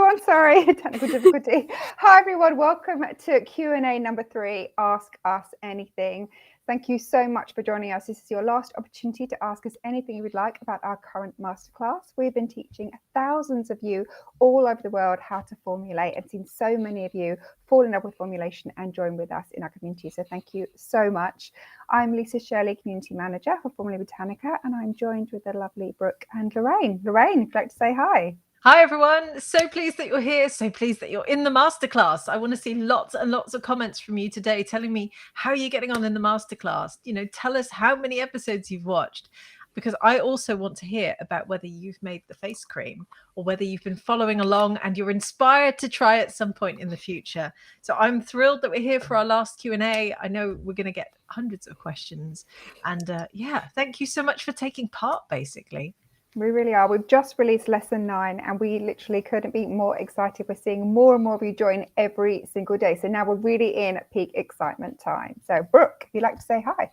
everyone. Sorry, technical difficulty. Hi, everyone. Welcome to Q&A number 3, Ask Us Anything. Thank you so much for joining us. This is your last opportunity to ask us anything you would like about our current masterclass. We've been teaching thousands of you all over the world how to formulate and seen so many of you fall in love with formulation and join with us in our community. So thank you so much. I'm Lisa Shirley, Community Manager for Formula Botanica, and I'm joined with the lovely Brooke and Lorraine. Lorraine, if you'd like to say hi. Hi, everyone. So pleased that you're here. So pleased that you're in the masterclass. I want to see lots and lots of comments from you today telling me how you're getting on in the masterclass. Tell us how many episodes you've watched, because I also want to hear about whether you've made the face cream or whether you've been following along and you're inspired to try at some point in the future. So I'm thrilled that we're here for our last Q&A. I know we're going to get hundreds of questions. And thank you so much for taking part, basically. We really are. We've just released lesson 9 and we literally couldn't be more excited. We're seeing more and more of you join every single day. So now we're really in peak excitement time. So Brooke, if you'd like to say hi.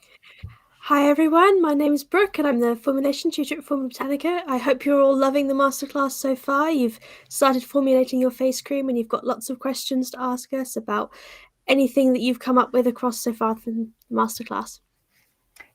Hi everyone, my name is Brooke and I'm the formulation tutor at Formula Botanica. I hope you're all loving the masterclass so far. You've started formulating your face cream and you've got lots of questions to ask us about anything that you've come up with across so far from the masterclass.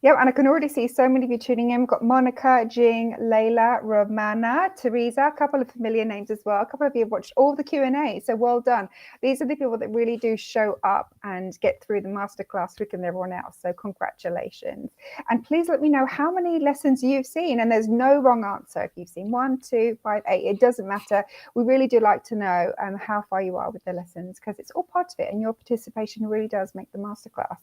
Yep, and I can already see so many of you tuning in. We've got Monica, Jing, Layla, Romana, Teresa, a couple of familiar names as well. A couple of you have watched all the Q&A, so well done. These are the people that really do show up and get through the masterclass quicker than everyone else, so congratulations. And please let me know how many lessons you've seen, and there's no wrong answer. If you've seen 1, 2, 5, 8, it doesn't matter. We really do like to know how far you are with the lessons, because it's all part of it, and your participation really does make the masterclass.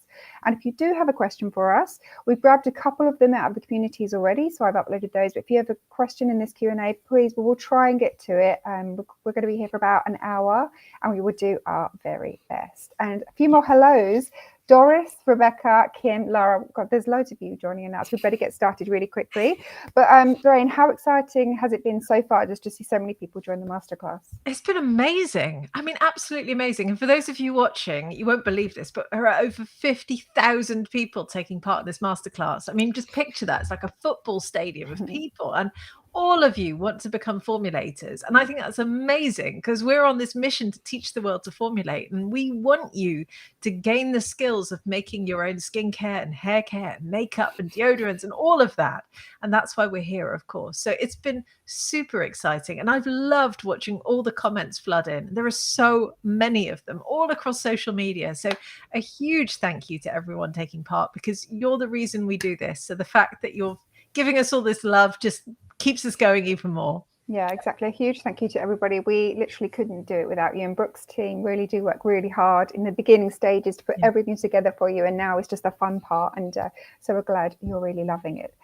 And if you do have a question for us, we've grabbed a couple of them out of the communities already, so I've uploaded those. But if you have a question in this Q&A, please, we'll try and get to it. We're going to be here for about an hour, and we will do our very best. And a few more hellos. Doris, Rebecca, Kim, Lara. God, there's loads of you joining in now, so we better get started really quickly. But Lorraine, how exciting has it been so far just to see so many people join the masterclass? It's been amazing. I mean, absolutely amazing. And for those of you watching, you won't believe this, but there are over 50,000 people taking part in this masterclass. I mean, just picture that. It's like a football stadium of people. And all of you want to become formulators. And I think that's amazing, because we're on this mission to teach the world to formulate. And we want you to gain the skills of making your own skincare and hair care and makeup and deodorants and all of that. And that's why we're here, of course. So it's been super exciting. And I've loved watching all the comments flood in. There are so many of them all across social media. So a huge thank you to everyone taking part, because you're the reason we do this. So the fact that you're giving us all this love just keeps us going even more. Yeah, exactly. A huge thank you to everybody. We literally couldn't do it without you. And Brooke's team really do work really hard in the beginning stages to put everything together for you. And now it's just the fun part. And so we're glad you're really loving it.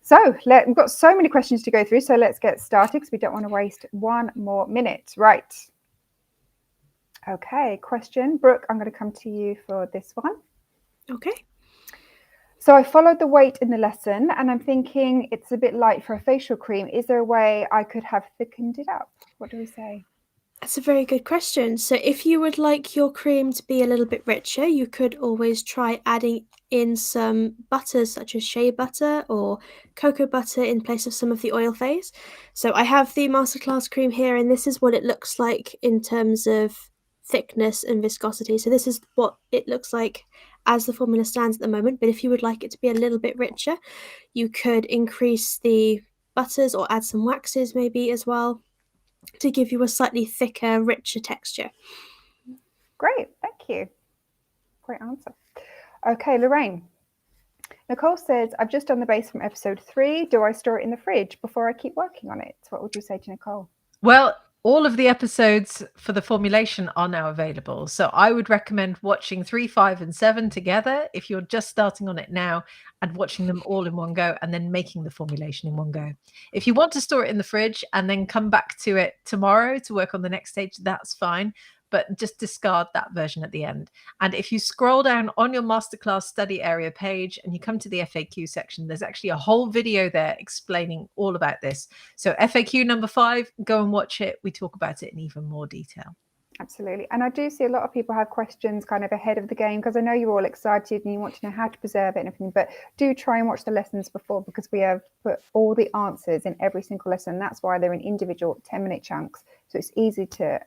So we've got so many questions to go through. So let's get started, because we don't want to waste one more minute. Right. Okay, question. Brooke, I'm going to come to you for this one. Okay. So I followed the weight in the lesson, and I'm thinking it's a bit light for a facial cream. Is there a way I could have thickened it up? What do we say? That's a very good question. So if you would like your cream to be a little bit richer, you could always try adding in some butters such as shea butter or cocoa butter in place of some of the oil phase. So I have the Masterclass cream here, and this is what it looks like in terms of thickness and viscosity. So this is what it looks like as the formula stands at the moment. But if you would like it to be a little bit richer, you could increase the butters or add some waxes maybe as well, to give you a slightly thicker, richer texture. Great, thank you. Great answer. Okay, Lorraine. Nicole says, I've just done the base from episode 3. Do I store it in the fridge before I keep working on it? What would you say to Nicole? Well, all of the episodes for the formulation are now available. So I would recommend watching 3, 5, and 7 together if you're just starting on it now, and watching them all in one go and then making the formulation in one go. If you want to store it in the fridge and then come back to it tomorrow to work on the next stage, that's fine. But just discard that version at the end. And if you scroll down on your masterclass study area page and you come to the FAQ section, there's actually a whole video there explaining all about this. So FAQ number 5, go and watch it. We talk about it in even more detail. Absolutely. And I do see a lot of people have questions kind of ahead of the game, because I know you're all excited and you want to know how to preserve it and everything, but do try and watch the lessons before, because we have put all the answers in every single lesson. That's why they're in individual 10-minute chunks. So it's easy to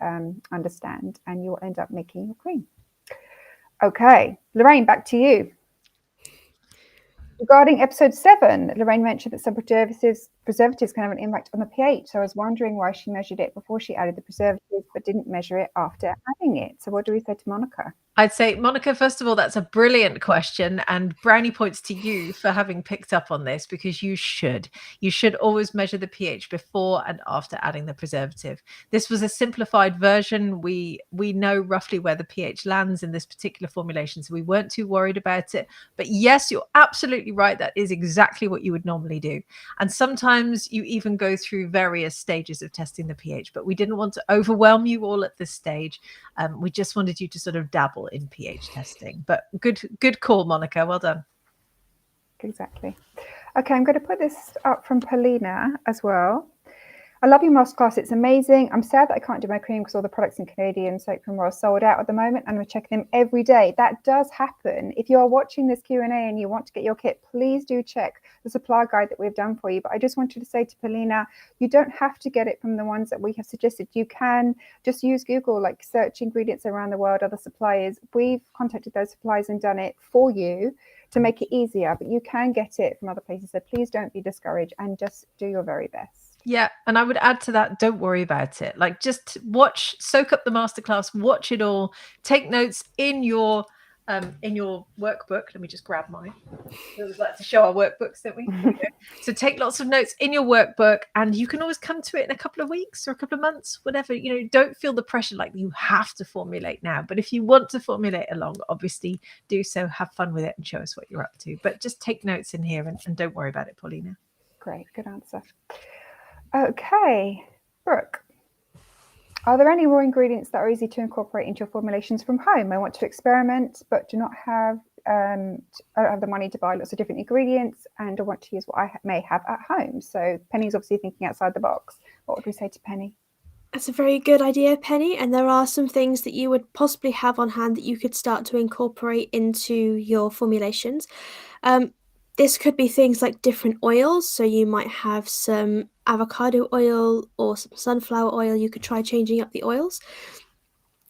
understand, and you'll end up making your cream. Okay, Lorraine, back to you. Regarding episode 7, Lorraine mentioned that some preservatives can have an impact on the pH. So I was wondering why she measured it before she added the preservative, but didn't measure it after adding it. So what do we say to Monica? I'd say, Monica, first of all, that's a brilliant question, and brownie points to you for having picked up on this, because you should always measure the pH before and after adding the preservative. This was a simplified version. We know roughly where the pH lands in this particular formulation, so we weren't too worried about it. But yes, you're absolutely right. That is exactly what you would normally do. And sometimes you even go through various stages of testing the pH, but we didn't want to overwhelm you all at this stage. We just wanted you to sort of dabble in pH testing. But good call, Monica. Well done. Exactly. Okay, I'm going to put this up from Paulina as well. I love your masterclass. It's amazing. I'm sad that I can't do my cream because all the products in Canadian soap cream are sold out at the moment, and we're checking them every day. That does happen. If you are watching this Q&A and you want to get your kit, please do check the supply guide that we've done for you. But I just wanted to say to Paulina, you don't have to get it from the ones that we have suggested. You can just use Google, like search ingredients around the world, other suppliers. We've contacted those suppliers and done it for you to make it easier, but you can get it from other places. So please don't be discouraged and just do your very best. Yeah, and I would add to that, don't worry about it. Like, just soak up the masterclass, watch it all, take notes in your workbook. Let me just grab mine. We always like to show our workbooks, don't we? So take lots of notes in your workbook, and you can always come to it in a couple of weeks or a couple of months, whatever. Don't feel the pressure like you have to formulate now. But if you want to formulate along, obviously do so. Have fun with it and show us what you're up to. But just take notes in here and don't worry about it, Paulina. Great, good answer. Okay, Brooke, are there any raw ingredients that are easy to incorporate into your formulations from home? I want to experiment, but do not have I don't have the money to buy lots of different ingredients, and I want to use what I may have at home. So Penny's obviously thinking outside the box. What would we say to Penny? That's a very good idea, Penny. And there are some things that you would possibly have on hand that you could start to incorporate into your formulations. This could be things like different oils. So you might have some avocado oil or some sunflower oil. You could try changing up the oils.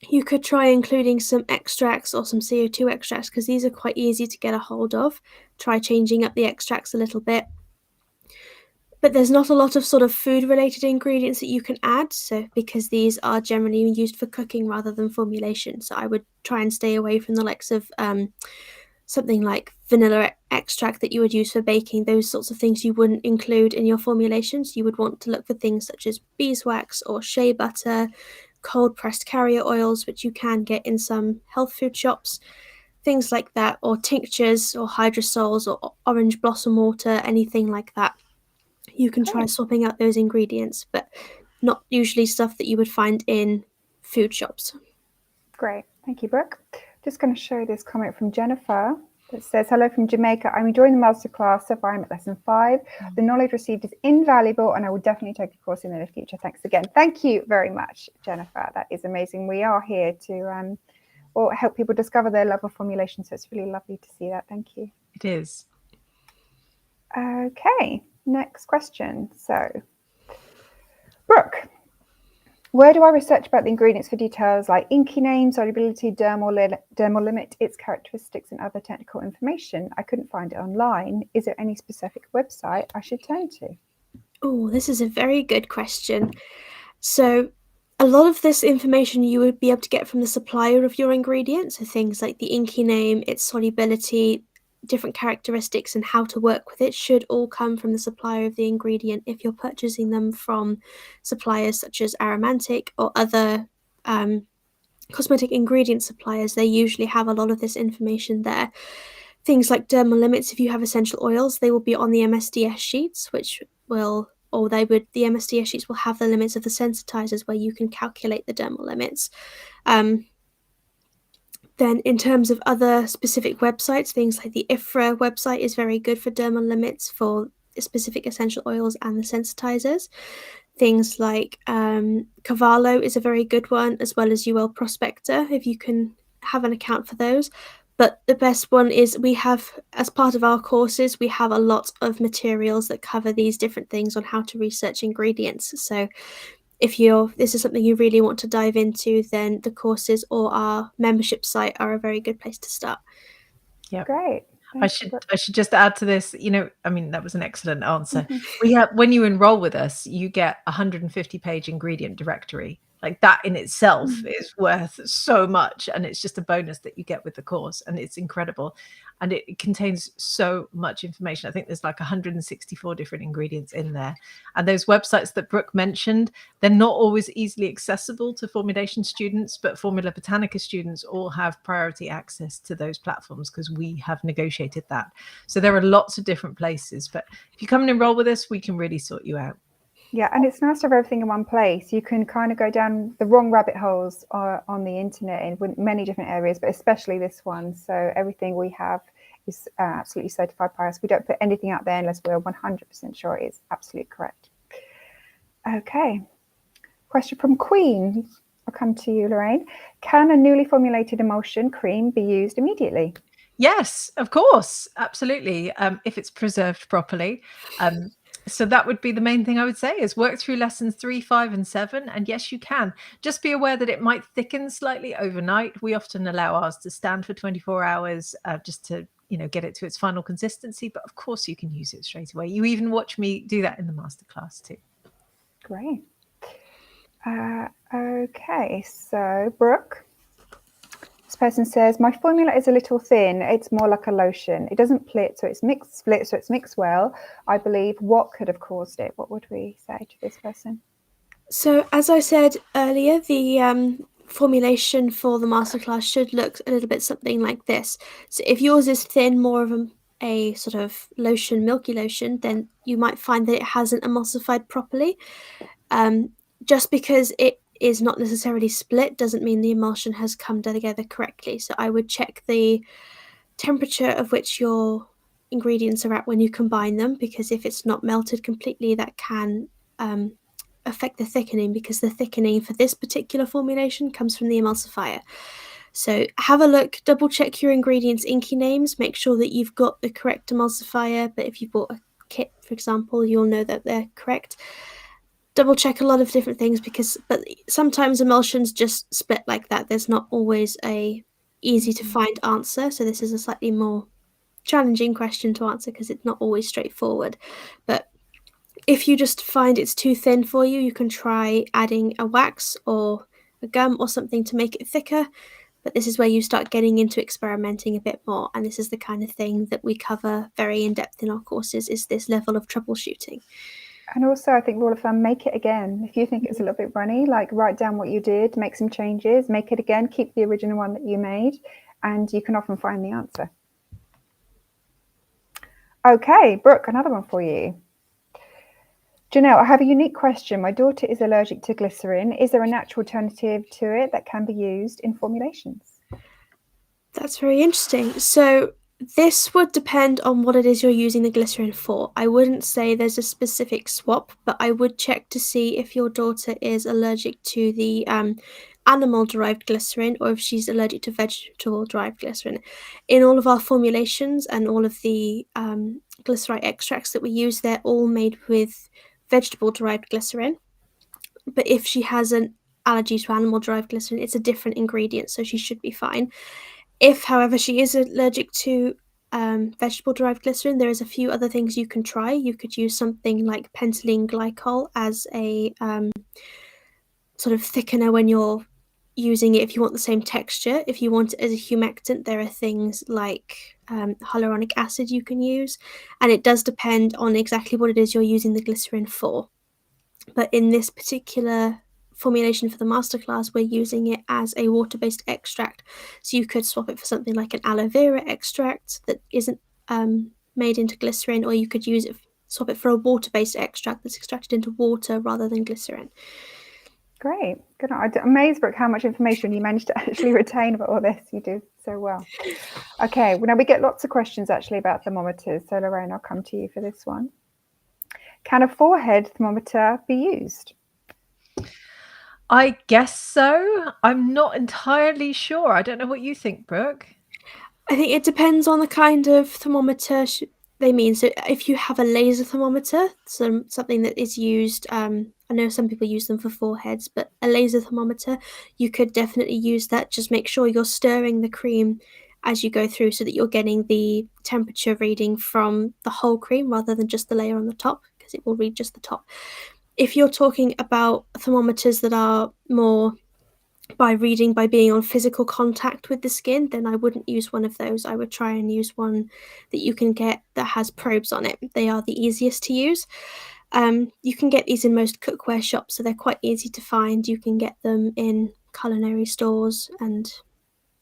You could try including some extracts or some CO2 extracts, because these are quite easy to get a hold of. Try changing up the extracts a little bit. But there's not a lot of sort of food-related ingredients that you can add, so because these are generally used for cooking rather than formulation. So I would try and stay away from the likes of something like vanilla extract that you would use for baking. Those sorts of things you wouldn't include in your formulations. You would want to look for things such as beeswax or shea butter, cold pressed carrier oils, which you can get in some health food shops, things like that, or tinctures or hydrosols or orange blossom water, anything like that. You can try swapping out those ingredients, but not usually stuff that you would find in food shops. Great, thank you, Brooke. Just going to show this comment from Jennifer that says, hello from Jamaica. I'm enjoying the masterclass so far. I'm at lesson 5. The knowledge received is invaluable, and I will definitely take a course in the near future. Thanks again. Thank you very much, Jennifer. That is amazing. We are here to help people discover their love of formulation. So it's really lovely to see that. Thank you. It is. Okay, next question. So, Brooke, where do I research about the ingredients for details like inky name, solubility, dermal limit, its characteristics, and other technical information? I couldn't find it online. Is there any specific website I should turn to? Oh, this is a very good question. So a lot of this information you would be able to get from the supplier of your ingredients. So things like the inky name, its solubility, different characteristics, and how to work with it should all come from the supplier of the ingredient. If you're purchasing them from suppliers such as Aromantic or other cosmetic ingredient suppliers, they usually have a lot of this information there. Things like dermal limits, if you have essential oils, they will be on the MSDS sheets, the MSDS sheets will have the limits of the sensitizers where you can calculate the dermal limits. Then in terms of other specific websites, things like the IFRA website is very good for dermal limits for specific essential oils and the sensitizers. things like Cavallo is a very good one, as well as UL Prospector, if you can have an account for those. But the best one is we have, as part of our courses, we have a lot of materials that cover these different things on how to research ingredients. So if this is something you really want to dive into, then the courses or our membership site are a very good place to start. Yeah, Great. I should just add to this, I mean, that was an excellent answer. We have, when you enroll with us, you get a 150-page ingredient directory. Like that in itself is worth so much, and it's just a bonus that you get with the course, and it's incredible. And it contains so much information. I think there's like 164 different ingredients in there. And those websites that Brooke mentioned, they're not always easily accessible to formulation students, but Formula Botanica students all have priority access to those platforms because we have negotiated that. So there are lots of different places, but if you come and enroll with us, we can really sort you out. Yeah, and it's nice to have everything in one place. You can kind of go down the wrong rabbit holes on the internet in many different areas, but especially this one. So everything we have is absolutely certified by us. We don't put anything out there unless we're 100% sure it is absolutely correct. Okay. Question from Queen. I'll come to you, Lorraine. Can a newly formulated emulsion cream be used immediately? Yes, of course. Absolutely. If it's preserved properly. So that would be the main thing I would say is work through lessons 3, 5, and 7. And yes, you can. Just be aware that it might thicken slightly overnight. We often allow ours to stand for 24 hours just to, get it to its final consistency. But of course, you can use it straight away. You even watch me do that in the masterclass too. Great. Okay, so Brooke. This person says, my formula is a little thin. It's more like a lotion. It doesn't split, so it's mixed well. I believe. What could have caused it? What would we say to this person? So as I said earlier, the formulation for the masterclass should look a little bit something like this. So if yours is thin, more of a sort of lotion, milky lotion, then you might find that it hasn't emulsified properly. Just because it is not necessarily split doesn't mean the emulsion has come together correctly. So I would check the temperature of which your ingredients are at when you combine them, because if it's not melted completely, that can affect the thickening, because the thickening for this particular formulation comes from the emulsifier. So have a look, double check your ingredients' inky names, make sure that you've got the correct emulsifier. But if you bought a kit, for example, you'll know that they're correct. Double check a lot of different things, but sometimes emulsions just split like that. There's not always a easy to find answer. So this is a slightly more challenging question to answer because it's not always straightforward. But if you just find it's too thin for you, you can try adding a wax or a gum or something to make it thicker. But this is where you start getting into experimenting a bit more. And this is the kind of thing that we cover very in depth in our courses, is this level of troubleshooting. And also, I think rule of thumb, make it again. If you think it's a little bit runny, like write down what you did, make some changes, make it again, keep the original one that you made, and you can often find the answer. Okay, Brooke, another one for you. Janelle, I have a unique question. My daughter is allergic to glycerin. Is there a natural alternative to it that can be used in formulations? That's very interesting. So this would depend on what it is you're using the glycerin for. I wouldn't say there's a specific swap, but I would check to see if your daughter is allergic to the animal-derived glycerin or if she's allergic to vegetable-derived glycerin. In all of our formulations and all of the glycerite extracts that we use, they're all made with vegetable-derived glycerin. But if she has an allergy to animal-derived glycerin, it's a different ingredient, so she should be fine. If, however, she is allergic to vegetable-derived glycerin, there is a few other things you can try. You could use something like pentylene glycol as a sort of thickener when you're using it, if you want the same texture. If you want it as a humectant, there are things like hyaluronic acid you can use, and it does depend on exactly what it is you're using the glycerin for. But in this particular formulation for the masterclass, we're using it as a water-based extract. So you could swap it for something like an aloe vera extract that isn't made into glycerin, or you could swap it for a water-based extract that's extracted into water rather than glycerin. Great. Good. I'm amazed, Brooke, how much information you managed to actually retain about all this. You do so well. Okay, well, now we get lots of questions actually about thermometers. So Lorraine, I'll come to you for this one. Can a forehead thermometer be used? I guess so. I'm not entirely sure. I don't know what you think, Brooke. I think it depends on the kind of thermometer they mean. So if you have a laser thermometer, something that is used, I know some people use them for foreheads, but a laser thermometer, you could definitely use that. Just make sure you're stirring the cream as you go through so that you're getting the temperature reading from the whole cream rather than just the layer on the top, because it will read just the top. If you're talking about thermometers that are more by being on physical contact with the skin, then I wouldn't use one of those. I would try and use one that you can get that has probes on it. They are the easiest to use. You can get these in most cookware shops, so they're quite easy to find. You can get them in culinary stores, and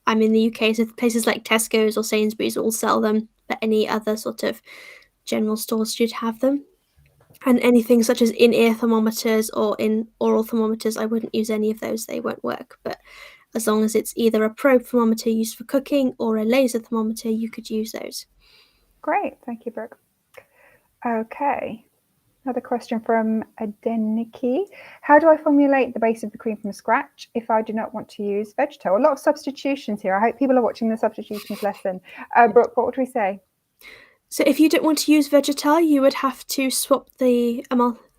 I'm in the UK, so places like Tesco's or Sainsbury's all sell them, but any other sort of general stores should have them. And anything such as in-ear thermometers or in oral thermometers, I wouldn't use any of those. They won't work. But as long as it's either a probe thermometer used for cooking or a laser thermometer, you could use those. Great, thank you, Brooke. Okay, another question from Adeniki. How do I formulate the base of the cream from scratch if I do not want to use Vegetal? A lot of substitutions here. I hope people are watching the substitutions lesson. Brooke, what would we say? So if you don't want to use Vegetal, you would have to swap the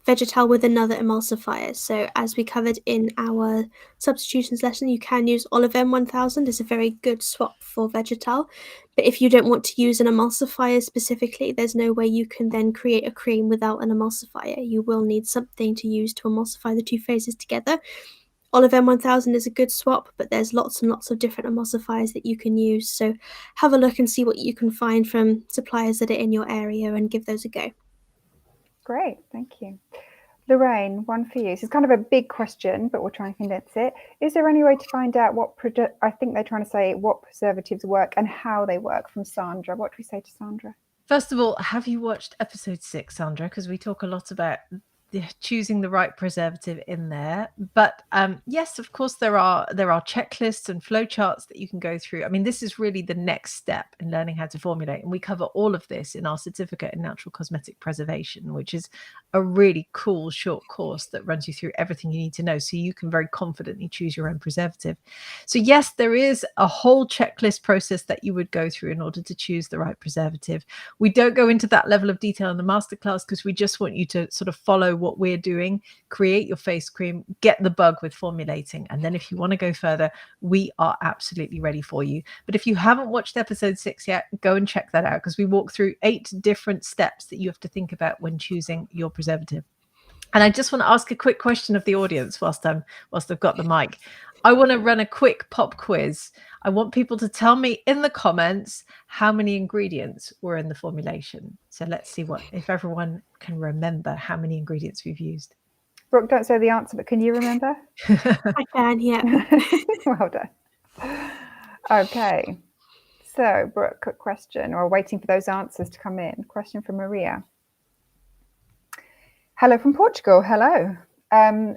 Vegetal with another emulsifier. So as we covered in our substitutions lesson, you can use OliveM 1000 as a very good swap for Vegetal. But if you don't want to use an emulsifier specifically, there's no way you can then create a cream without an emulsifier. You will need something to use to emulsify the two phases together. OliveM 1000 is a good swap, but there's lots and lots of different emulsifiers that you can use. So have a look and see what you can find from suppliers that are in your area and give those a go. Great, thank you. Lorraine, one for you. This is kind of a big question, but we'll try and condense it. Is there any way to find out I think they're trying to say what preservatives work and how they work, from Sandra? What do we say to Sandra? First of all, have you watched episode 6, Sandra? Because we talk a lot about choosing the right preservative in there. But yes, of course, there are checklists and flowcharts that you can go through. I mean, this is really the next step in learning how to formulate. And we cover all of this in our certificate in natural cosmetic preservation, which is a really cool short course that runs you through everything you need to know so you can very confidently choose your own preservative. So yes, there is a whole checklist process that you would go through in order to choose the right preservative. We don't go into that level of detail in the masterclass because we just want you to sort of follow what we're doing, create your face cream, get the bug with formulating. And then if you want to go further, we are absolutely ready for you. But if you haven't watched episode 6 yet, go and check that out because we walk through 8 different steps that you have to think about when choosing your preservative. And I just want to ask a quick question of the audience whilst I've got the mic. I want to run a quick pop quiz. I want people to tell me in the comments how many ingredients were in the formulation. So let's see if everyone can remember how many ingredients we've used. Brooke, don't say the answer, but can you remember? I can, yeah. Well done. Okay. So, Brooke, quick question, or waiting for those answers to come in. Question from Maria. Hello from Portugal. Hello.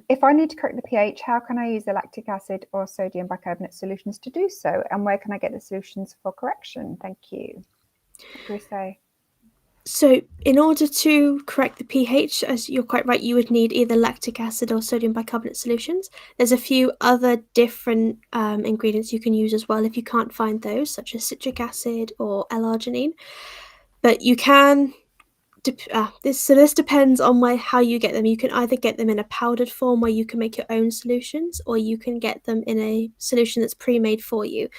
If I need to correct the pH, how can I use the lactic acid or sodium bicarbonate solutions to do so? And where can I get the solutions for correction? Thank you. What do we say? So in order to correct the pH, as you're quite right, you would need either lactic acid or sodium bicarbonate solutions. There's a few other different ingredients you can use as well if you can't find those, such as citric acid or L-arginine. But you can... this depends on how you get them. You can either get them in a powdered form where you can make your own solutions, or you can get them in a solution that's pre-made for you.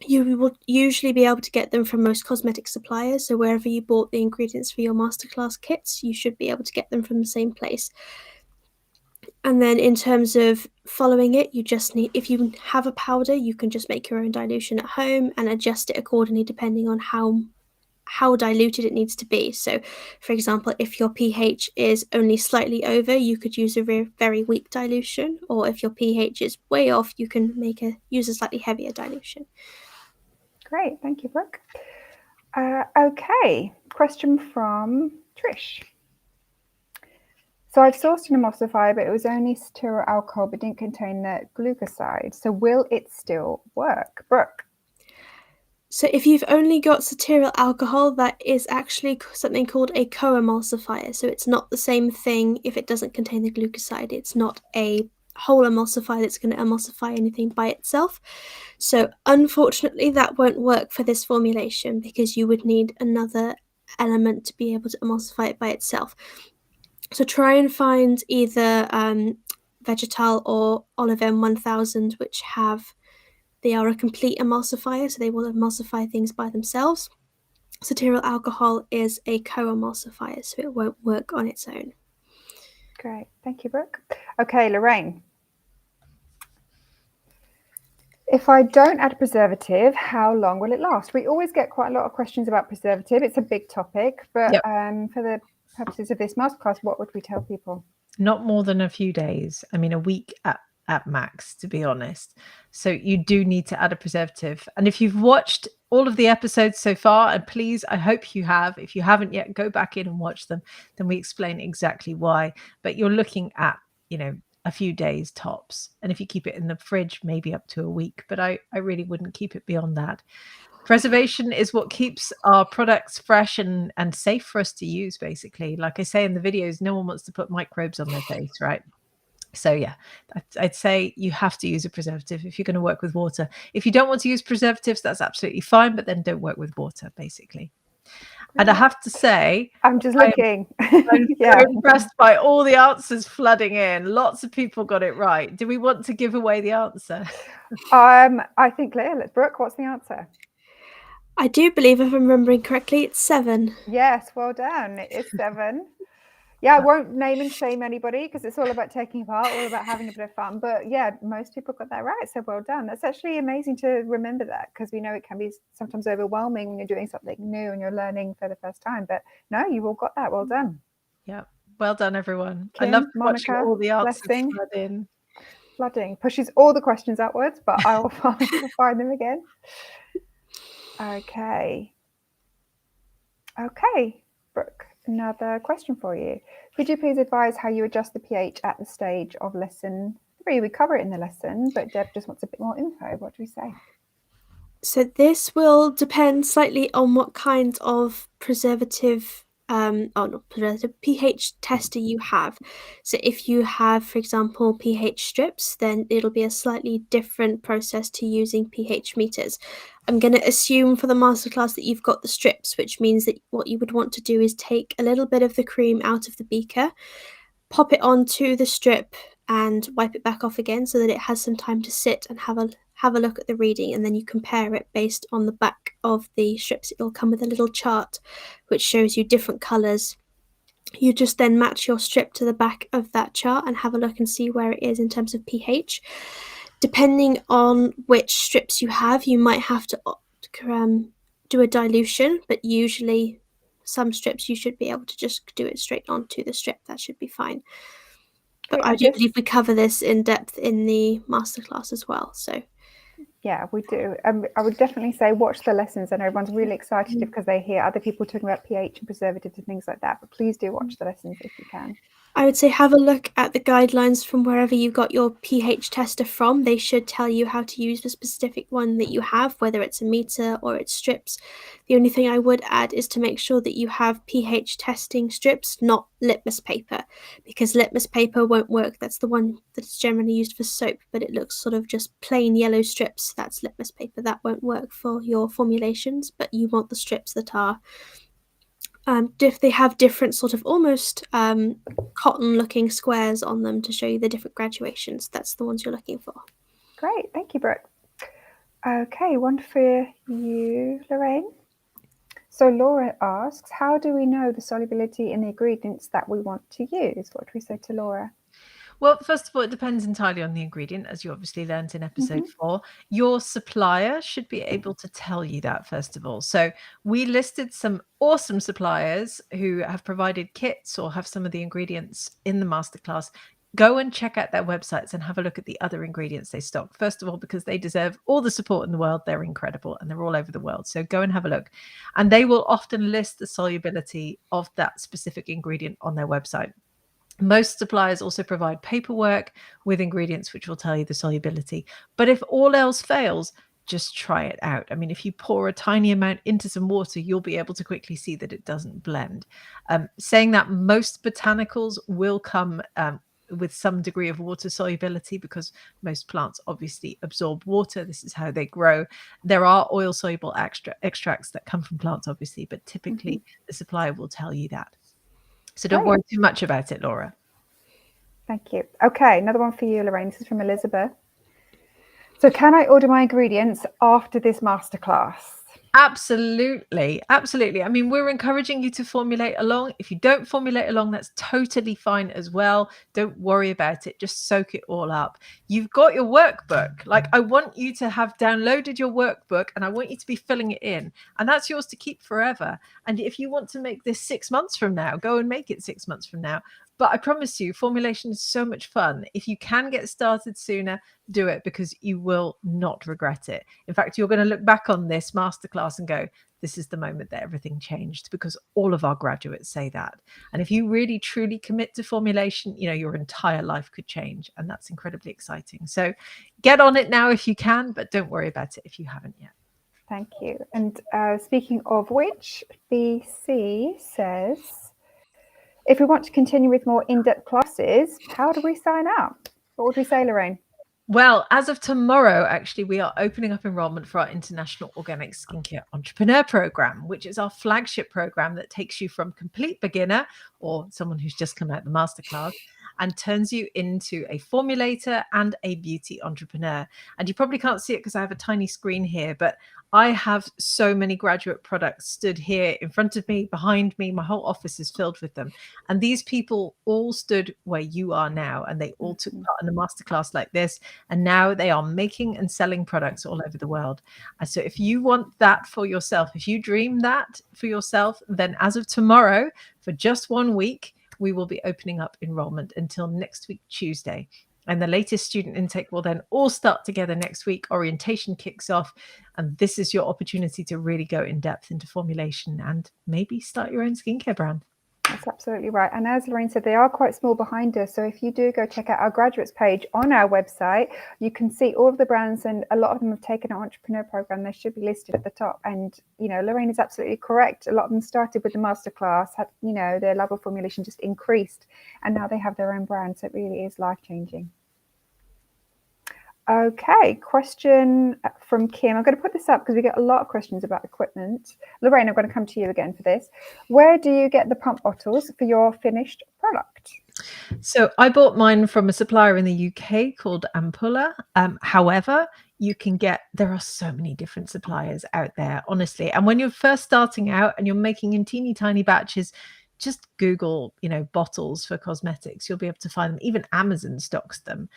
You will usually be able to get them from most cosmetic suppliers, so wherever you bought the ingredients for your masterclass kits, you should be able to get them from the same place. And then in terms of following it, you just need, if you have a powder, you can just make your own dilution at home and adjust it accordingly depending on how diluted it needs to be. So, for example, if your pH is only slightly over, you could use a very weak dilution, or if your pH is way off, you can use a slightly heavier dilution. Great, thank you, Brooke. Okay, question from Trish. So I've sourced an emulsifier, but it was only stearoyl alcohol, but didn't contain the glycoside. So will it still work? Brooke? So if you've only got cetearyl alcohol, that is actually something called a co-emulsifier. So it's not the same thing if it doesn't contain the glucoside. It's not a whole emulsifier that's going to emulsify anything by itself. So unfortunately, that won't work for this formulation because you would need another element to be able to emulsify it by itself. So try and find either Vegetal or OliveM 1000, which they are a complete emulsifier, so they will emulsify things by themselves. Cetearyl alcohol is a co-emulsifier, so it won't work on its own. Great, thank you, Brooke. Okay, Lorraine. If I don't add a preservative, how long will it last? We always get quite a lot of questions about preservative. It's a big topic, but for the purposes of this masterclass, what would we tell people? Not more than a few days. I mean, a week at max, to be honest. So you do need to add a preservative. And if you've watched all of the episodes so far, and please, I hope you have, if you haven't yet, go back in and watch them, then we explain exactly why. But you're looking at, a few days tops. And if you keep it in the fridge, maybe up to a week, but I really wouldn't keep it beyond that. Preservation is what keeps our products fresh and safe for us to use, basically. Like I say in the videos, no one wants to put microbes on their face, right? So yeah, I'd say you have to use a preservative if you're going to work with water. If you don't want to use preservatives, that's absolutely fine, but then don't work with water, basically. And I have to say, I'm just looking. I'm so impressed by all the answers flooding in. Lots of people got it right. Do we want to give away the answer? I think, Brooke, what's the answer? I do believe, if I'm remembering correctly, it's 7. Yes, well done. It is 7. Yeah, I won't name and shame anybody because it's all about taking part, all about having a bit of fun. But yeah, most people got that right. So well done. That's actually amazing to remember that, because we know it can be sometimes overwhelming when you're doing something new and you're learning for the first time. But no, you all got that. Well done. Yeah. Well done, everyone. Kim, I love Monica, watching all the answers blessing. flood in. Flooding pushes all the questions outwards, but I will find them again. Okay, Brooke, another question for you. Could you please advise how you adjust the pH at the stage of lesson 3? We cover it in the lesson, but Deb just wants a bit more info. What do we say? So this will depend slightly on what kind of pH tester you have. So if you have, for example, pH strips, then it'll be a slightly different process to using pH meters. I'm going to assume for the masterclass that you've got the strips, which means that what you would want to do is take a little bit of the cream out of the beaker, pop it onto the strip and wipe it back off again so that it has some time to sit and have a look at the reading, and then you compare it based on the back of the strips. It'll come with a little chart which shows you different colours. You just then match your strip to the back of that chart and have a look and see where it is in terms of pH. Depending on which strips you have, you might have to do a dilution, but usually some strips you should be able to just do it straight onto the strip. That should be fine. But I do believe we cover this in depth in the masterclass as well. So yeah, we do. I would definitely say watch the lessons. And everyone's really excited because they hear other people talking about pH and preservatives and things like that. But please do watch the lessons if you can. I would say have a look at the guidelines from wherever you got your pH tester from. They should tell you how to use the specific one that you have, whether it's a meter or it's strips. The only thing I would add is to make sure that you have pH testing strips, not litmus paper, because litmus paper won't work. That's the one that's generally used for soap, but it looks sort of just plain yellow strips. That's litmus paper. That won't work for your formulations, but you want the strips that are they have different sort of almost cotton looking squares on them to show you the different graduations. That's the ones you're looking for. Great, thank you, Brooke. Okay, one for you, Lorraine. So Laura asks, how do we know the solubility in the ingredients that we want to use? What do we say to Laura? Well, first of all, it depends entirely on the ingredient, as you obviously learned in episode 4. Your supplier should be able to tell you that, first of all. So we listed some awesome suppliers who have provided kits or have some of the ingredients in the masterclass. Go and check out their websites and have a look at the other ingredients they stock. First of all, because they deserve all the support in the world. They're incredible and they're all over the world. So go and have a look. And they will often list the solubility of that specific ingredient on their website. Most suppliers also provide paperwork with ingredients which will tell you the solubility. But if all else fails, just try it out. I mean, if you pour a tiny amount into some water, you'll be able to quickly see that it doesn't blend. Saying that, most botanicals will come with some degree of water solubility, because most plants obviously absorb water. This is how they grow. There are oil soluble extracts that come from plants, obviously, but typically the supplier will tell you that. So don't worry too much about it, Laura. Thank you. Okay, another one for you, Lorraine. This is from Elizabeth. So can I order my ingredients after this masterclass? Absolutely. Absolutely. I mean, we're encouraging you to formulate along. If you don't formulate along, that's totally fine as well. Don't worry about it. Just soak it all up. You've got your workbook. Like, I want you to have downloaded your workbook, and I want you to be filling it in. And that's yours to keep forever. And if you want to make this 6 months from now, go and make it 6 months from now. But I promise you, formulation is so much fun. If you can get started sooner, do it, because you will not regret it. In fact, you're going to look back on this masterclass and go, this is the moment that everything changed, because all of our graduates say that. And if you really truly commit to formulation, you know, your entire life could change. And that's incredibly exciting. So get on it now if you can, but don't worry about it if you haven't yet. Thank you. And speaking of which, BC says, if we want to continue with more in-depth classes, how do we sign up? What would we say, Lorraine? Well, as of tomorrow, actually, we are opening up enrollment for our International Organic Skincare Entrepreneur Program, which is our flagship program that takes you from complete beginner, or someone who's just come out the masterclass, and turns you into a formulator and a beauty entrepreneur. And you probably can't see it because I have a tiny screen here, but I have so many graduate products stood here in front of me, behind me. My whole office is filled with them. And these people all stood where you are now, and they all took part in a masterclass like this. And now they are making and selling products all over the world. And so if you want that for yourself, if you dream that for yourself, then as of tomorrow, for just 1 week, we will be opening up enrollment until next week, Tuesday. And the latest student intake will then all start together next week. Orientation kicks off. And this is your opportunity to really go in depth into formulation and maybe start your own skincare brand. That's absolutely right. And as Lorraine said, they are quite small behind us. So if you do go check out our graduates page on our website, you can see all of the brands, and a lot of them have taken our entrepreneur program. They should be listed at the top. And, you know, Lorraine is absolutely correct. A lot of them started with the masterclass, had, you know, their level of formulation just increased, and now they have their own brand. So it really is life-changing. Okay, question from Kim. I'm going to put this up because we get a lot of questions about equipment. Lorraine, I'm going to come to you again for this. Where do you get the pump bottles for your finished product? So I bought mine from a supplier in the UK called Ampulla. However, you can get, there are so many different suppliers out there, honestly. And when you're first starting out and you're making in teeny tiny batches, just Google, you know, bottles for cosmetics. You'll be able to find them. Even Amazon stocks them.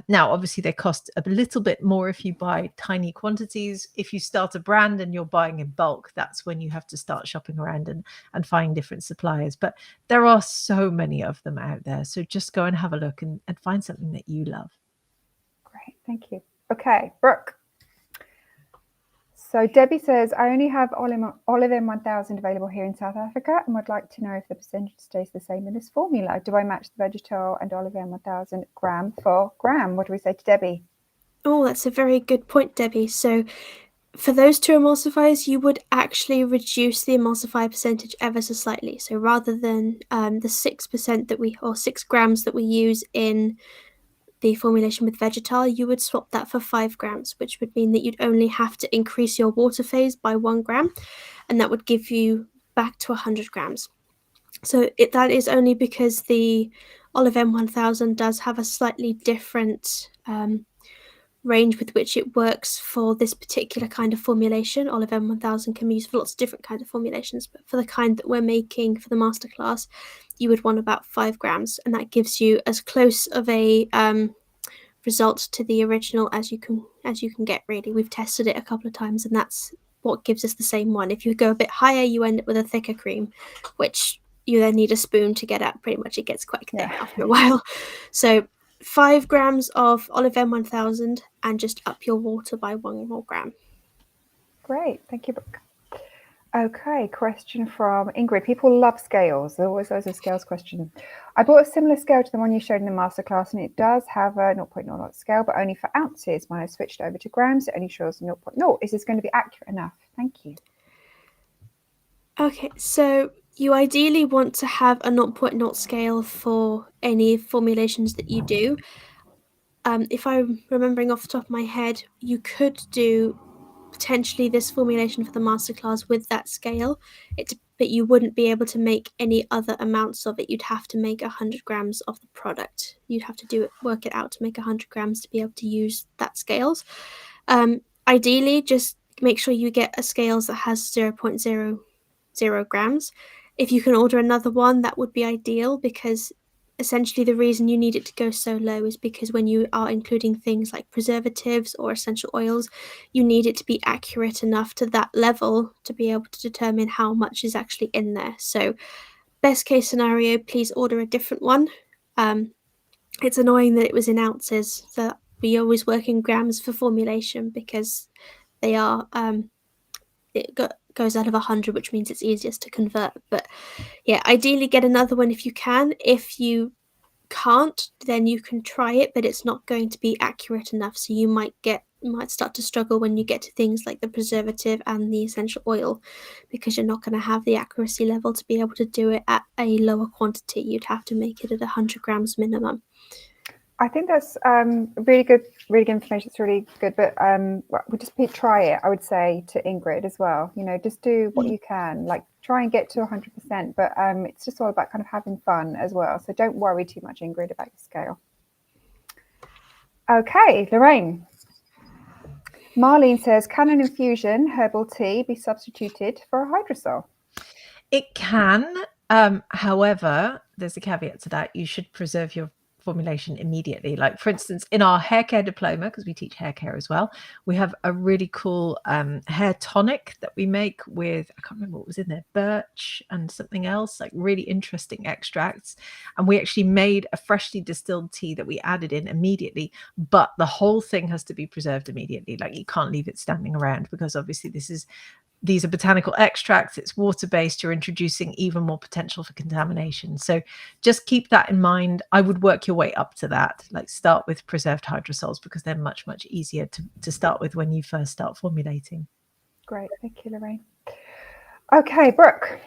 Now, obviously, they cost a little bit more if you buy tiny quantities. If you start a brand and you're buying in bulk, that's when you have to start shopping around and find different suppliers. But there are so many of them out there. So just go and have a look and find something that you love. Great, thank you. Okay, Brooke. So Debbie says, I only have OliveM 1000 available here in South Africa and would like to know if the percentage stays the same in this formula. Do I match the Vegetal and OliveM 1000 gram for gram? What do we say to Debbie? Oh, that's a very good point, Debbie. So for those two emulsifiers, you would actually reduce the emulsifier percentage ever so slightly. So rather than the 6% that or 6 grams that we use in the formulation with Vegetal, you would swap that for 5 grams, which would mean that you'd only have to increase your water phase by 1 gram, and that would give you back to 100 grams. So that is only because the OliveM 1000 does have a slightly different range with which it works for this particular kind of formulation. OliveM 1000 can be used for lots of different kinds of formulations, but for the kind that we're making for the masterclass, you would want about 5 grams, and that gives you as close of a result to the original as you can get. Really, we've tested it a couple of times, and that's what gives us the same one. If you go a bit higher, you end up with a thicker cream, which you then need a spoon to get at. Pretty much, it gets quite thick after a while. So 5 grams of OliveM 1000 and just up your water by 1 more gram. Great, thank you, Brooke. Okay, question from Ingrid. People love scales. There always those are scales questions. I bought a similar scale to the one you showed in the masterclass, and it does have a 0.00 scale, but only for ounces. When I switched over to grams, it only shows 0.0. Is this going to be accurate enough? Thank you. Okay, so you ideally want to have a 0.0 scale for any formulations that you do. If I'm remembering off the top of my head, you could do potentially this formulation for the masterclass with that scale, but you wouldn't be able to make any other amounts of it. You'd have to make 100 grams of the product. You'd have to work it out to make 100 grams to be able to use that scales. Ideally, just make sure you get a scales that has 0.00 grams. If you can order another one, that would be ideal, because essentially the reason you need it to go so low is because when you are including things like preservatives or essential oils, you need it to be accurate enough to that level to be able to determine how much is actually in there. So best case scenario, please order a different one. It's annoying that it was in ounces, that we always work in grams for formulation, because they are goes out of 100, which means it's easiest to convert. But yeah, ideally get another one if you can. If you can't, then you can try it, but it's not going to be accurate enough, so you might start to struggle when you get to things like the preservative and the essential oil, because you're not going to have the accuracy level to be able to do it at a lower quantity. You'd have to make it at 100 grams minimum. I think that's really good information. It's really good, but we just try it. I would say to Ingrid as well. Just do what you can. Like, try and get to 100%, but it's just all about kind of having fun as well. So don't worry too much, Ingrid, about your scale. Okay, Lorraine. Marlene says, can an infusion herbal tea be substituted for a hydrosol? It can. However, there's a caveat to that. You should preserve your formulation immediately. Like, for instance, in our hair care diploma, because we teach hair care as well, we have a really cool hair tonic that we make with, I can't remember what was in there, birch and something else, like really interesting extracts. And we actually made a freshly distilled tea that we added in immediately, but the whole thing has to be preserved immediately. Like, you can't leave it standing around, because obviously these are botanical extracts, it's water-based, you're introducing even more potential for contamination. So just keep that in mind. I would work your way up to that. Like, start with preserved hydrosols, because they're much, much easier to start with when you first start formulating. Great, thank you, Lorraine. Okay, Brooke,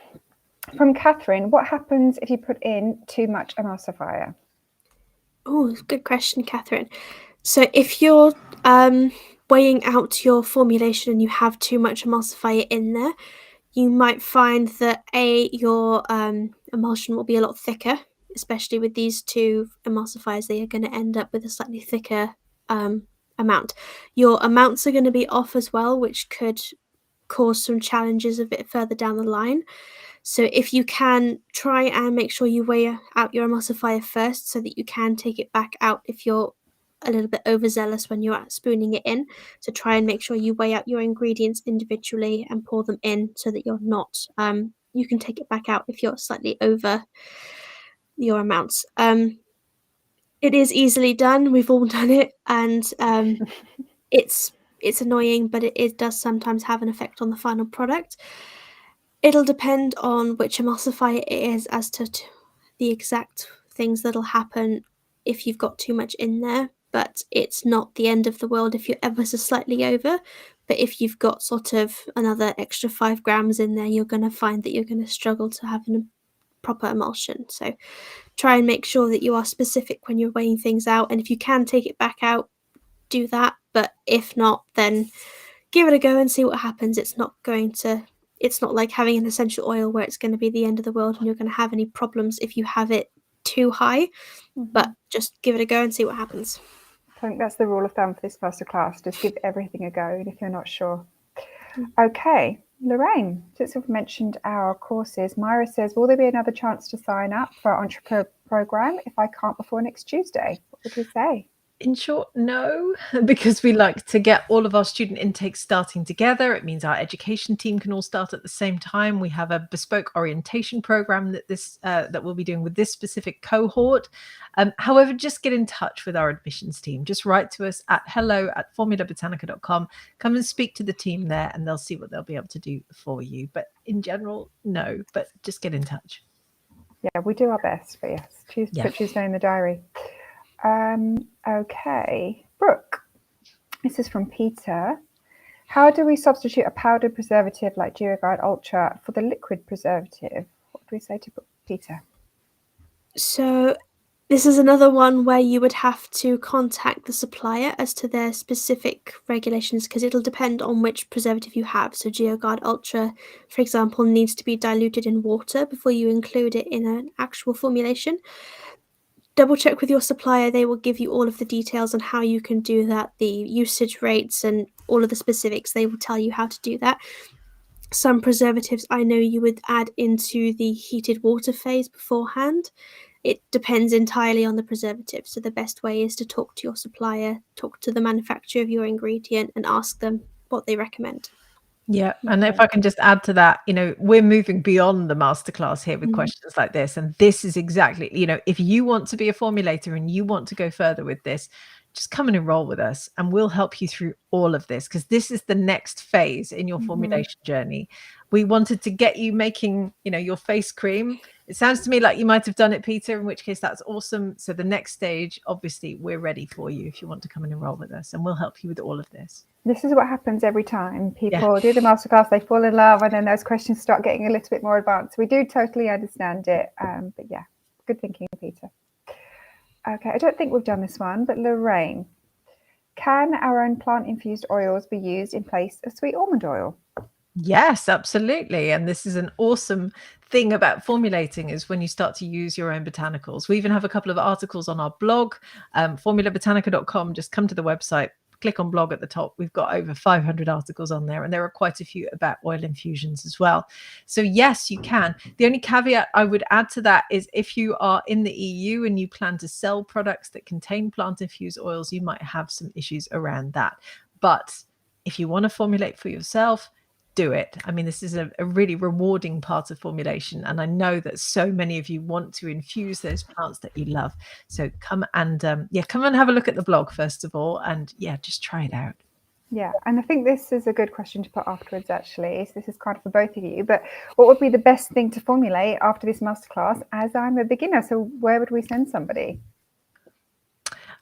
from Catherine, what happens if you put in too much emulsifier? Oh, good question, Catherine. So if you're weighing out your formulation and you have too much emulsifier in there, you might find that your emulsion will be a lot thicker, especially with these two emulsifiers. They are going to end up with a slightly thicker amount. Your amounts are going to be off as well, which could cause some challenges a bit further down the line. So if you can, try and make sure you weigh out your emulsifier first, so that you can take it back out if you're a little bit overzealous when you're spooning it in. So try and make sure you weigh out your ingredients individually and pour them in, so that you're not you can take it back out if you're slightly over your amounts. It is easily done. We've all done it, and it's annoying, but it does sometimes have an effect on the final product. It'll depend on which emulsifier it is as to the exact things that'll happen if you've got too much in there, but it's not the end of the world if you're ever so slightly over. But if you've got sort of another extra 5 grams in there, you're going to find that you're going to struggle to have a proper emulsion. So try and make sure that you are specific when you're weighing things out, and if you can take it back out, do that. But if not, then give it a go and see what happens. It's not like having an essential oil where it's going to be the end of the world and you're going to have any problems if you have it too high. But just give it a go and see what happens. I think that's the rule of thumb for this masterclass. Just give everything a go if you're not sure. Okay, Lorraine, since we've mentioned our courses, Myra says, will there be another chance to sign up for our entrepreneur program if I can't before next Tuesday? What would you say? In short, no, because we like to get all of our student intakes starting together. It means our education team can all start at the same time. We have a bespoke orientation program that we'll be doing with this specific cohort. However, just get in touch with our admissions team. Just write to us at hello@formulabotanica.com. Come and speak to the team there, and they'll see what they'll be able to do for you. But in general, no. But just get in touch. Yeah, we do our best, but yes, put Tuesday in the diary. Okay, Brooke, this is from Peter. How do we substitute a powdered preservative like GeoGuide Ultra for the liquid preservative? What do we say to Peter? So this is another one where you would have to contact the supplier as to their specific regulations, because it'll depend on which preservative you have. So GeoGuard Ultra, for example, needs to be diluted in water before you include it in an actual formulation. Double check with your supplier. They will give you all of the details on how you can do that, the usage rates and all of the specifics. They will tell you how to do that. Some preservatives I know you would add into the heated water phase beforehand. It depends entirely on the preservative. So the best way is to talk to your supplier, talk to the manufacturer of your ingredient and ask them what they recommend. Yeah. And if I can just add to that, we're moving beyond the masterclass here with questions like this. And this is exactly, if you want to be a formulator and you want to go further with this, just come and enroll with us and we'll help you through all of this, because this is the next phase in your formulation journey. We wanted to get you making, your face cream. It sounds to me like you might have done it, Peter, in which case that's awesome. So the next stage, obviously, we're ready for you if you want to come and enroll with us, and we'll help you with all of this. This is what happens every time people do the masterclass, they fall in love, and then those questions start getting a little bit more advanced. We do totally understand it. But yeah, good thinking, Peter. Okay, I don't think we've done this one, but Lorraine, can our own plant-infused oils be used in place of sweet almond oil? Yes, absolutely. And this is an awesome thing about formulating, is when you start to use your own botanicals. We even have a couple of articles on our blog, formulabotanica.com. Just come to the website, click on blog at the top. We've got over 500 articles on there, and there are quite a few about oil infusions as well. So yes, you can. The only caveat I would add to that is if you are in the EU and you plan to sell products that contain plant infused oils, you might have some issues around that. But if you want to formulate for yourself, do it. I mean, this is a really rewarding part of formulation, and I know that so many of you want to infuse those plants that you love. So come and have a look at the blog first of all, and just try it out. Yeah, and I think this is a good question to put afterwards, actually. So this is kind of for both of you, but what would be the best thing to formulate after this masterclass, as I'm a beginner? So where would we send somebody?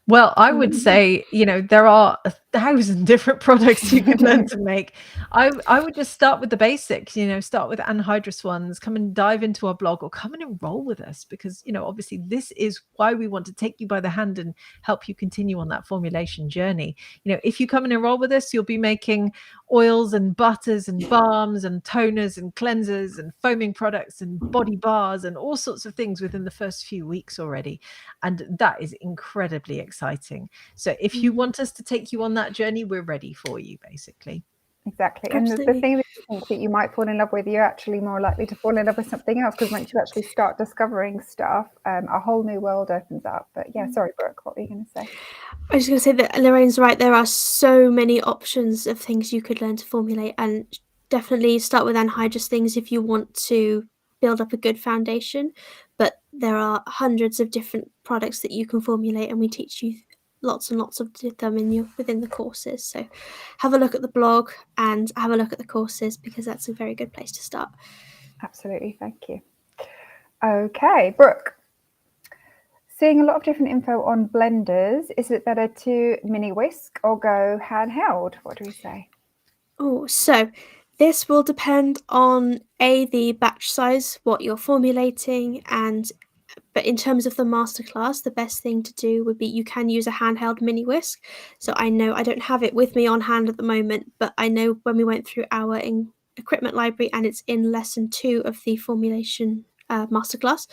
Well, I would say, there are 1,000 different products you can learn to make. I would just start with the basics, start with anhydrous ones, come and dive into our blog, or come and enroll with us, because, obviously this is why we want to take you by the hand and help you continue on that formulation journey. If you come and enroll with us, you'll be making oils and butters and balms and toners and cleansers and foaming products and body bars and all sorts of things within the first few weeks already. And that is incredibly exciting. So if you want us to take you on that journey, we're ready for you, basically. Exactly. And the thing that you think that you might fall in love with, you're actually more likely to fall in love with something else, because once you actually start discovering stuff, a whole new world opens up. But yeah, sorry, Brooke, what were you going to say? I was going to say that Lorraine's right. There are so many options of things you could learn to formulate, and definitely start with anhydrous things if you want to build up a good foundation. But there are hundreds of different products that you can formulate, and we teach you lots and lots of them within the courses. So have a look at the blog and have a look at the courses, because that's a very good place to start. Absolutely, thank you. Okay, Brooke, seeing a lot of different info on blenders, is it better to mini whisk or go handheld? What do we say? Oh, so this will depend on the batch size, what you're formulating, but in terms of the masterclass, the best thing to do would be, you can use a handheld mini whisk. So I know I don't have it with me on hand at the moment, but I know when we went through our equipment library, and it's in lesson 2 of the formulation masterclass,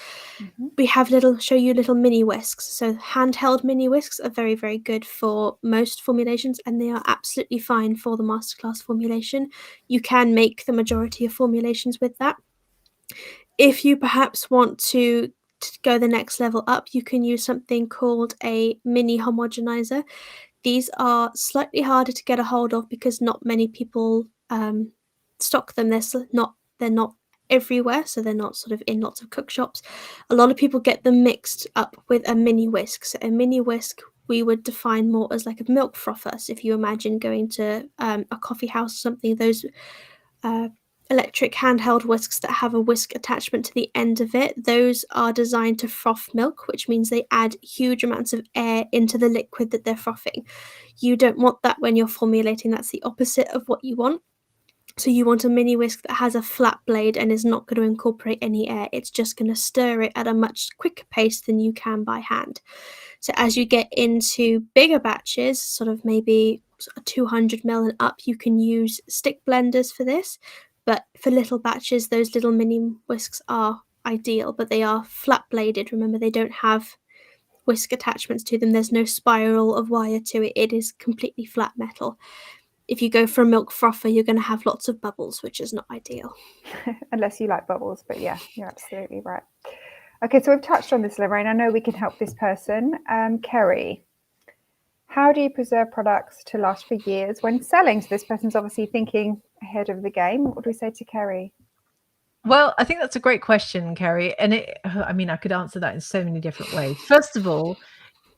we have show you little mini whisks. So handheld mini whisks are very, very good for most formulations, and they are absolutely fine for the masterclass formulation. You can make the majority of formulations with that. If you perhaps want to to go the next level up, you can use something called a mini homogenizer. These are slightly harder to get a hold of because not many people stock them. They're not everywhere, so they're not sort of in lots of cook shops. A lot of people get them mixed up with a mini whisk. So a mini whisk we would define more as like a milk frother. So if you imagine going to a coffee house or something, those electric handheld whisks that have a whisk attachment to the end of it, those are designed to froth milk, which means they add huge amounts of air into the liquid that they're frothing. You don't want that when you're formulating. That's the opposite of what you want. So you want a mini whisk that has a flat blade and is not going to incorporate any air. It's just going to stir it at a much quicker pace than you can by hand. So as you get into bigger batches, sort of maybe 200 ml and up, you can use stick blenders for this. But for little batches, those little mini whisks are ideal, but they are flat bladed. Remember, they don't have whisk attachments to them. There's no spiral of wire to it. It is completely flat metal. If you go for a milk frother, you're going to have lots of bubbles, which is not ideal. Unless you like bubbles, but yeah, you're absolutely right. Okay, so we've touched on this, Lorraine. I know we can help this person. Kerry, how do you preserve products to last for years when selling? So this person's obviously thinking ahead of the game. What do we say to Kerry? Well, I think that's a great question, Kerry. And I could answer that in so many different ways. First of all,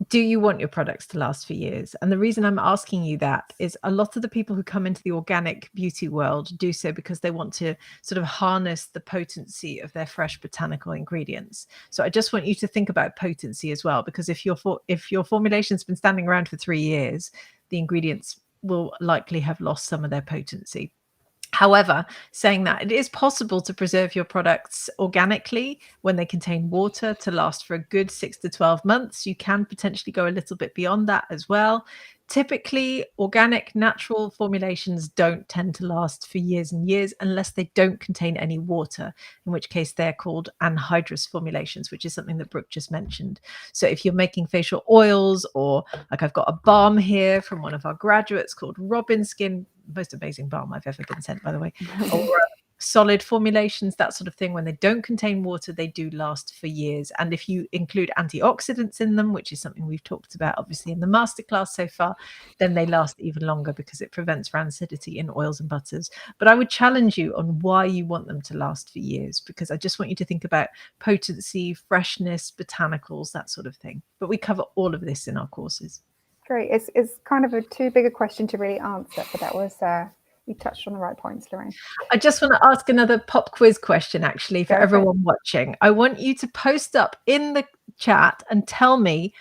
do you want your products to last for years? And the reason I'm asking you that is a lot of the people who come into the organic beauty world do so because they want to sort of harness the potency of their fresh botanical ingredients. So I just want you to think about potency as well, because if your formulation's been standing around for 3 years, the ingredients will likely have lost some of their potency. However, saying that, it is possible to preserve your products organically when they contain water to last for a good 6 to 12 months. You can potentially go a little bit beyond that as well. Typically, organic natural formulations don't tend to last for years and years unless they don't contain any water, in which case they're called anhydrous formulations, which is something that Brooke just mentioned. So if you're making facial oils, or like I've got a balm here from one of our graduates called Robin Skin, most amazing balm I've ever been sent, by the way, or solid formulations, that sort of thing, when they don't contain water, they do last for years. And if you include antioxidants in them, which is something we've talked about obviously in the masterclass so far, then they last even longer because it prevents rancidity in oils and butters. But I would challenge you on why you want them to last for years, because I just want you to think about potency, freshness, botanicals, that sort of thing. But we cover all of this in our courses. Great. It's kind of a too big a question to really answer, but that was you touched on the right points, Lorraine. I just want to ask another pop quiz question, actually, for everyone watching. I want you to post up in the chat and tell me,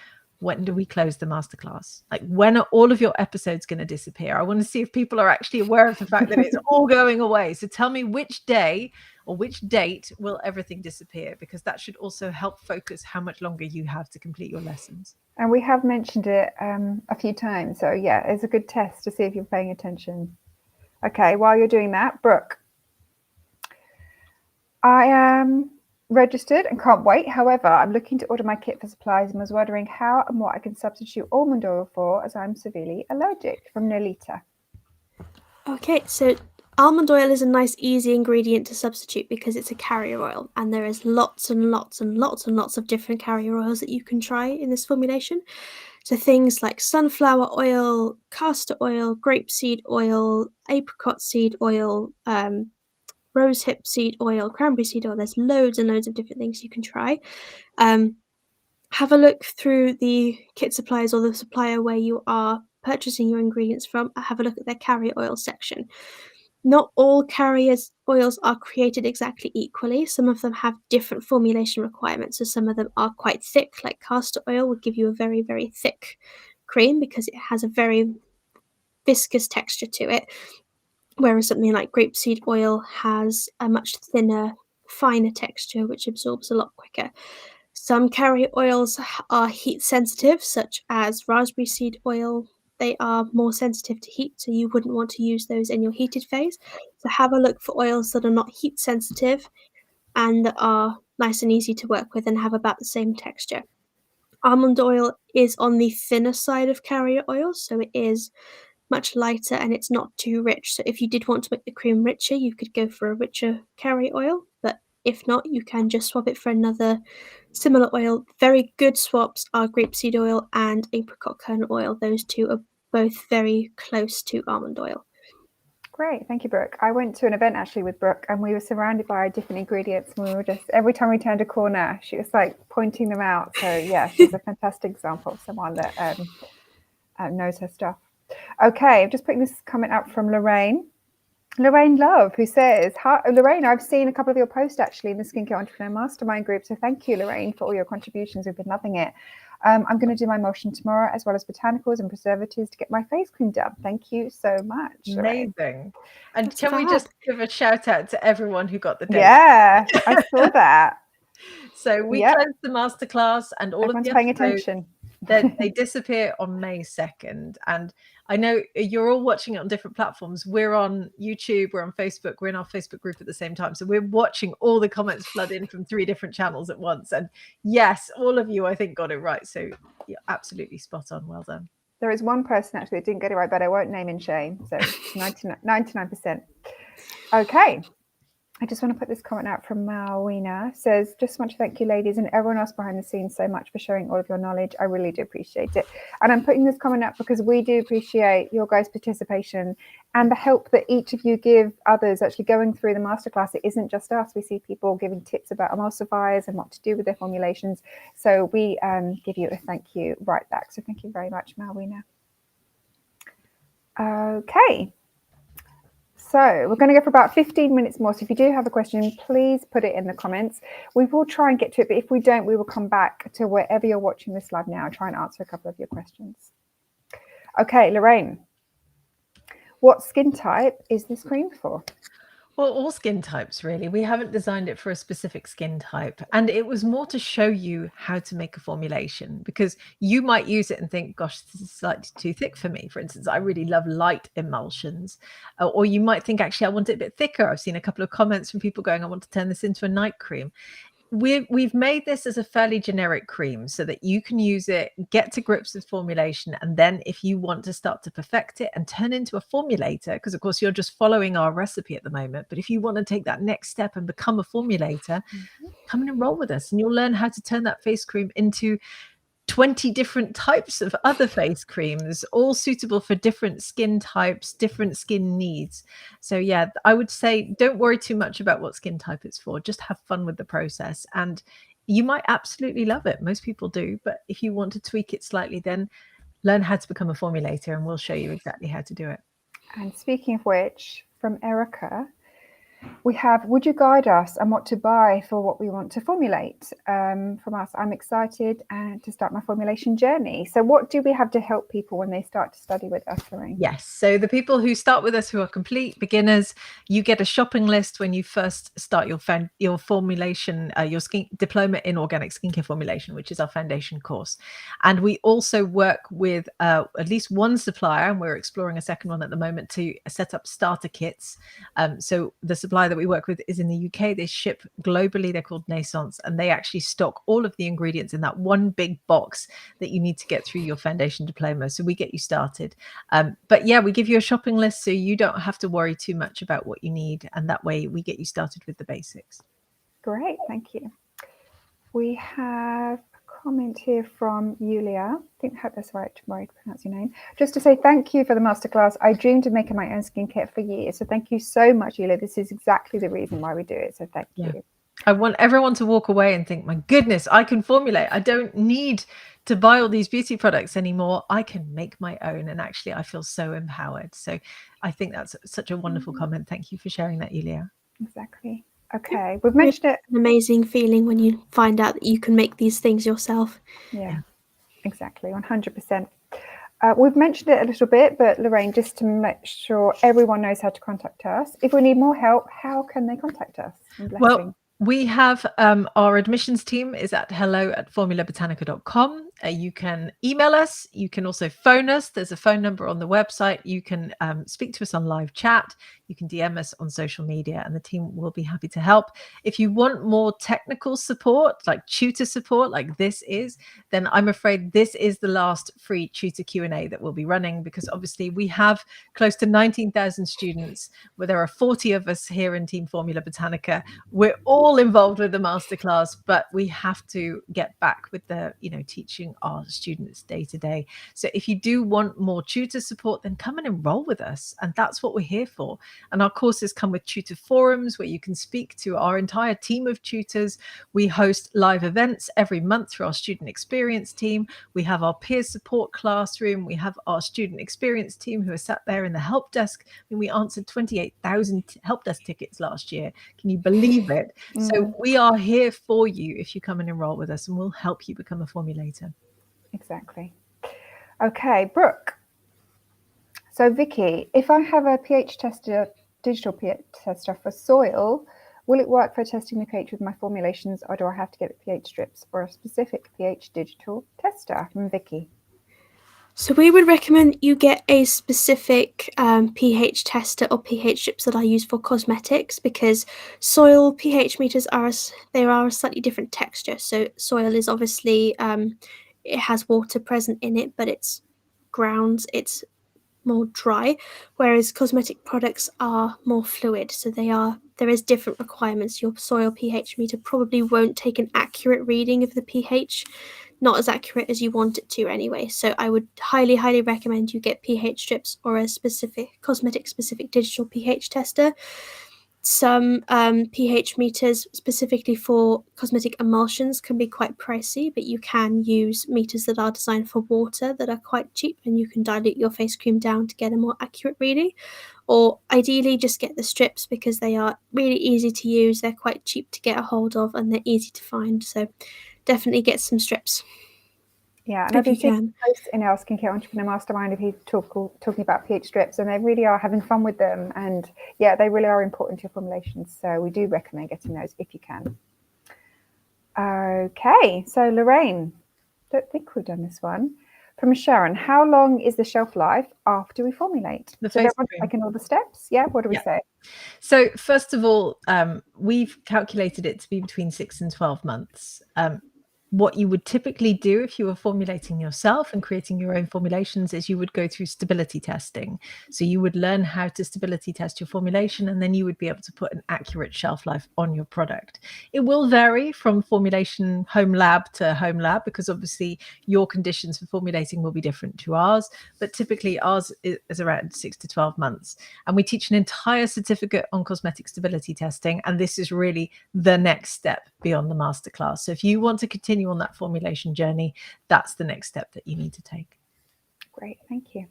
when do we close the masterclass? Like, when are all of your episodes going to disappear? I want to see if people are actually aware of the fact that it's all going away. So tell me which day or which date will everything disappear, because that should also help focus how much longer you have to complete your lessons. And we have mentioned it a few times. So yeah, it's a good test to see if you're paying attention. Okay, while you're doing that, Brooke, I am registered and can't wait. However, I'm looking to order my kit for supplies and was wondering how and what I can substitute almond oil for, as I'm severely allergic. From Nolita. Okay, so almond oil is a nice, easy ingredient to substitute because it's a carrier oil, and there is lots and lots and lots and lots of different carrier oils that you can try in this formulation. So things like sunflower oil, castor oil, grapeseed oil, apricot seed oil, rosehip seed oil, cranberry seed oil. There's loads and loads of different things you can try. Have a look through the kit suppliers or the supplier where you are purchasing your ingredients from. Have a look at their carrier oil section. Not all carrier oils are created exactly equally. Some of them have different formulation requirements. So some of them are quite thick, like castor oil would give you a very, very thick cream because it has a very viscous texture to it. Whereas something like grapeseed oil has a much thinner, finer texture, which absorbs a lot quicker. Some carrier oils are heat sensitive, such as raspberry seed oil. They are more sensitive to heat, so you wouldn't want to use those in your heated phase. So have a look for oils that are not heat sensitive and that are nice and easy to work with and have about the same texture. Almond oil is on the thinner side of carrier oils, so it is much lighter and it's not too rich. So if you did want to make the cream richer, you could go for a richer carrier oil, but If not, you can just swap it for another similar oil. Very good swaps are grapeseed oil and apricot kernel oil. Those two are both very close to almond oil. Great, thank you, Brooke. I went to an event actually with Brooke, and we were surrounded by different ingredients, and we were just, every time we turned a corner, she was like pointing them out. So yeah, she's a fantastic example of someone that knows her stuff. Okay, I'm just putting this comment up from Lorraine Love, who says, hi, Lorraine, I've seen a couple of your posts actually in the Skincare Entrepreneur Mastermind group. So thank you, Lorraine, for all your contributions. We've been loving it. I'm going to do my emulsion tomorrow, as well as botanicals and preservatives to get my face cream done. Thank you so much. Amazing. Lorraine. And That's can we just give a shout out to everyone who got the date? Yeah, I saw that. So we closed the masterclass, and all Everyone's of the paying episodes, attention. they disappear on May 2nd. And I know you're all watching it on different platforms. We're on YouTube, we're on Facebook, we're in our Facebook group at the same time. So we're watching all the comments flood in from 3 different channels at once. And yes, all of you, I think, got it right. So you're absolutely spot on. Well done. There is one person actually that didn't get it right, but I won't name and shame. So 99%. Okay. I just want to put this comment out from Malwina. Says, just want to thank you ladies and everyone else behind the scenes so much for sharing all of your knowledge. I really do appreciate it. And I'm putting this comment out because we do appreciate your guys' participation and the help that each of you give others actually going through the masterclass. It isn't just us. We see people giving tips about emulsifiers and what to do with their formulations. So we give you a thank you right back. So thank you very much, Malwina. Okay. So we're going to go for about 15 minutes more. So if you do have a question, please put it in the comments. We will try and get to it, but if we don't, we will come back to wherever you're watching this live now and try and answer a couple of your questions. Okay, Lorraine, what skin type is this cream for? Well, all skin types, really. We haven't designed it for a specific skin type. And it was more to show you how to make a formulation, because you might use it and think, gosh, this is slightly too thick for me. For instance, I really love light emulsions. Or you might think, actually, I want it a bit thicker. I've seen a couple of comments from people going, I want to turn this into a night cream. We've made this as a fairly generic cream so that you can use it, get to grips with formulation, and then if you want to start to perfect it and turn into a formulator, because of course you're just following our recipe at the moment, but if you want to take that next step and become a formulator, come and enroll with us and you'll learn how to turn that face cream into 20 different types of other face creams, all suitable for different skin types, different skin needs. So yeah, I would say don't worry too much about what skin type it's for. Just have fun with the process and you might absolutely love it. Most people do. But if you want to tweak it slightly, then learn how to become a formulator and we'll show you exactly how to do it. And speaking of which, from Erica, we have, would you guide us on what to buy for what we want to formulate? From us, I'm excited to start my formulation journey. So what do we have to help people when they start to study with us, Lorraine? Yes, so the people who start with us who are complete beginners, you get a shopping list when you first start your formulation, your skin diploma in organic skincare formulation, which is our foundation course. And we also work with at least one supplier, and we're exploring a second one at the moment, to set up starter kits. So the supplier that we work with is in the UK. They ship globally. They're called Naissance, and they actually stock all of the ingredients in that one big box that you need to get through your foundation diploma. So we get you started. But yeah, we give you a shopping list so you don't have to worry too much about what you need. And that way we get you started with the basics. Great, thank you. We have a comment here from Yulia. I hope that's right to pronounce your name. Just to say thank you for the masterclass. I dreamed of making my own skincare for years. So thank you so much, Yulia. This is exactly the reason why we do it. So thank you. I want everyone to walk away and think, my goodness, I can formulate. I don't need to buy all these beauty products anymore. I can make my own. And actually, I feel so empowered. So I think that's such a wonderful comment. Thank you for sharing that, Yulia. Exactly. Okay. We've mentioned it. An amazing feeling when you find out that you can make these things yourself. Yeah, exactly. 100%. We've mentioned it a little bit, but Lorraine, just to make sure everyone knows how to contact us. If we need more help, how can they contact us? Well, we have our admissions team is at hello@formulabotanica.com. You can email us. You can also phone us. There's a phone number on the website. You can speak to us on live chat. You can DM us on social media, and the team will be happy to help. If you want more technical support, like tutor support, like this is, then I'm afraid this is the last free tutor Q&A that we'll be running, because obviously we have close to 19,000 students, where there are 40 of us here in Team Formula Botanica. We're all involved with the masterclass, but we have to get back with the, teaching our students day to day. So if you do want more tutor support, then come and enroll with us. And that's what we're here for. And our courses come with tutor forums where you can speak to our entire team of tutors. We host live events every month through our student experience team. We have our peer support classroom. We have our student experience team who are sat there in the help desk. And we answered 28,000 help desk tickets last year. Can you believe it? So we are here for you if you come and enroll with us, and we'll help you become a formulator. Exactly. Okay, Brooke. So Vicky, if I have a pH tester, digital pH tester for soil, will it work for testing the pH with my formulations, or do I have to get pH strips or a specific pH digital tester? From Vicky. So we would recommend you get a specific pH tester or pH strips that are used for cosmetics, because soil pH meters are a slightly different texture. So soil is obviously it has water present in it, but it's grounds, it's more dry, whereas cosmetic products are more fluid. So there is different requirements. Your soil pH meter probably won't take an accurate reading of the pH, not as accurate as you want it to anyway. So I would highly recommend you get pH strips or a specific cosmetic specific digital pH tester. Some pH meters specifically for cosmetic emulsions can be quite pricey, but you can use meters that are designed for water that are quite cheap, and you can dilute your face cream down to get a more accurate reading. Or ideally just get the strips, because they are really easy to use, they're quite cheap to get a hold of, and they're easy to find. So definitely get some strips. Yeah, and I've been seeing posts in our Skincare Entrepreneur Mastermind of people talking about pH strips, and they really are having fun with them. And yeah, they really are important to your formulations. So we do recommend getting those if you can. Okay, so Lorraine, don't think we've done this one. From Sharon, how long is the shelf life after we formulate? So everyone's taking all the steps. Yeah, what do we say? So first of all, we've calculated it to be between 6 and 12 months. What you would typically do if you were formulating yourself and creating your own formulations is you would go through stability testing. So you would learn how to stability test your formulation, and then you would be able to put an accurate shelf life on your product. It will vary from formulation home lab to home lab, because obviously your conditions for formulating will be different to ours, but typically ours is around 6 to 12 months. And we teach an entire certificate on cosmetic stability testing, and this is really the next step beyond the masterclass. So if you want to continue on that formulation journey, that's the next step that you need to take. Great, thank you.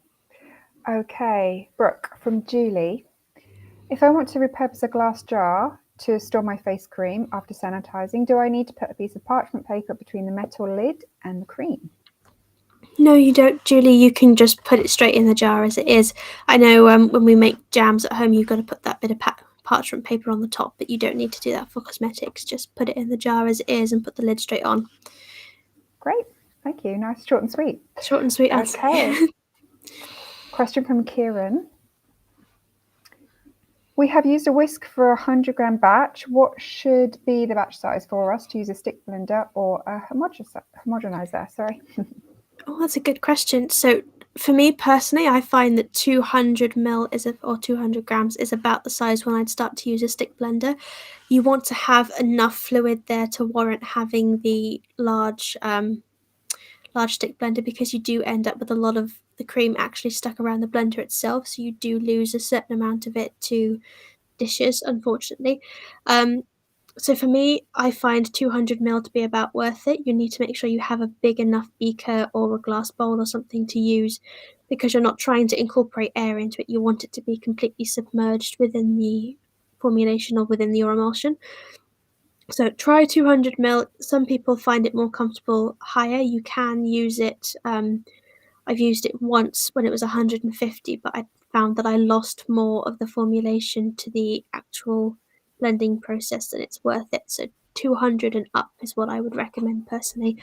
Okay, Brooke, from Julie. If I want to repurpose a glass jar to store my face cream after sanitizing, do I need to put a piece of parchment paper between the metal lid and the cream? No, you don't, Julie. You can just put it straight in the jar as it is. I know when we make jams at home, you've got to put that bit of parchment paper on the top, but you don't need to do that for cosmetics. Just put it in the jar as it is and put the lid straight on. Great, thank you. Nice, short and sweet. Short and sweet answer. Okay. Question from Kieran. We have used a whisk for a 100-gram batch. What should be the batch size for us to use a stick blender or a homogenizer? Sorry. Oh, that's a good question. So for me personally, I find that 200 ml or 200 grams is about the size when I'd start to use a stick blender. You want to have enough fluid there to warrant having the large stick blender, because you do end up with a lot of the cream actually stuck around the blender itself. So you do lose a certain amount of it to dishes, unfortunately. So for me, I find 200 ml to be about worth it. You need to make sure you have a big enough beaker or a glass bowl or something to use, because you're not trying to incorporate air into it. You want it to be completely submerged within the formulation or within your emulsion. So try 200 ml. Some people find it more comfortable higher. You can use it. I've used it once when it was 150, but I found that I lost more of the formulation to the actual blending process than it's worth it. So 200 and up is what I would recommend personally.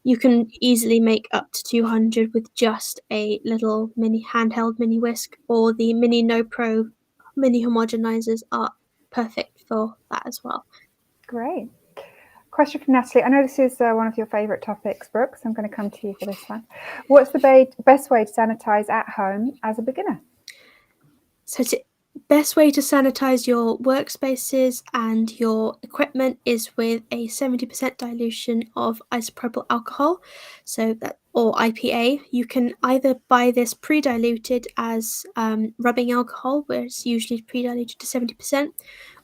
You can easily make up to 200 with just a little mini handheld mini whisk, or the mini No Pro mini homogenizers are perfect for that as well. Great. Question from Natalie. I know this is one of your favourite topics, Brooke, so I'm going to come to you for this one. What's the best way to sanitize at home as a beginner? So best way to sanitize your workspaces and your equipment is with a 70% dilution of isopropyl alcohol, so that, or IPA. You can either buy this pre-diluted as rubbing alcohol, where it's usually pre-diluted to 70%,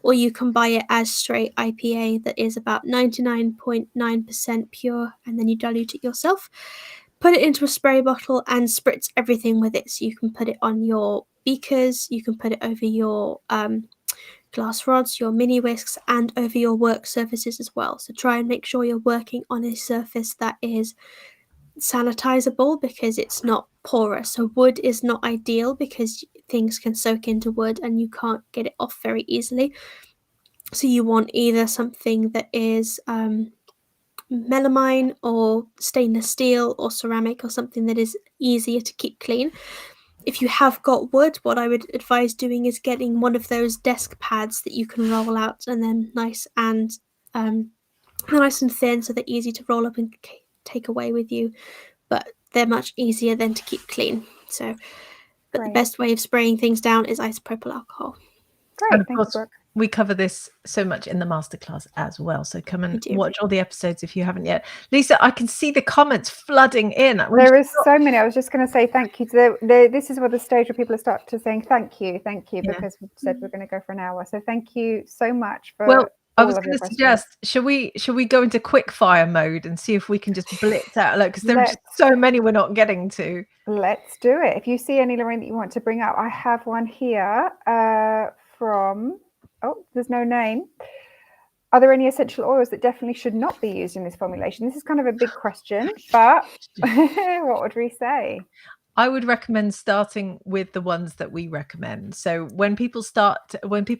or you can buy it as straight IPA that is about 99.9% pure, and then you dilute it yourself. Put it into a spray bottle and spritz everything with it. So you can put it on your beakers, you can put it over your glass rods, your mini whisks, and over your work surfaces as well. So try and make sure you're working on a surface that is sanitizable, because it's not porous. So wood is not ideal because things can soak into wood and you can't get it off very easily. So you want either something that is melamine or stainless steel or ceramic, or something that is easier to keep clean. If you have got wood, what I would advise doing is getting one of those desk pads that you can roll out, and then nice and thin, so they're easy to roll up and take away with you, but they're much easier than to keep clean. So, but the best way of spraying things down is isopropyl alcohol. Great, and of thank course, you, Brooke. we cover this so much in the masterclass as well. So come and watch all the episodes if you haven't yet. Lisa, I can see the comments flooding in. There is so many. I was just going to say thank you. This is what the stage where people are starting to saying thank you, because we said we're going to go for an hour. So thank you so much for. Well, I was going to suggest, shall we go into quick fire mode and see if we can just blitz out, because there are just so many we're not getting to. Let's do it. If you see any, Lorraine, that you want to bring up, I have one here from. Oh, there's no name. Are there any essential oils that definitely should not be used in this formulation? This is kind of a big question, but what would we say? I would recommend starting with the ones that we recommend. So when people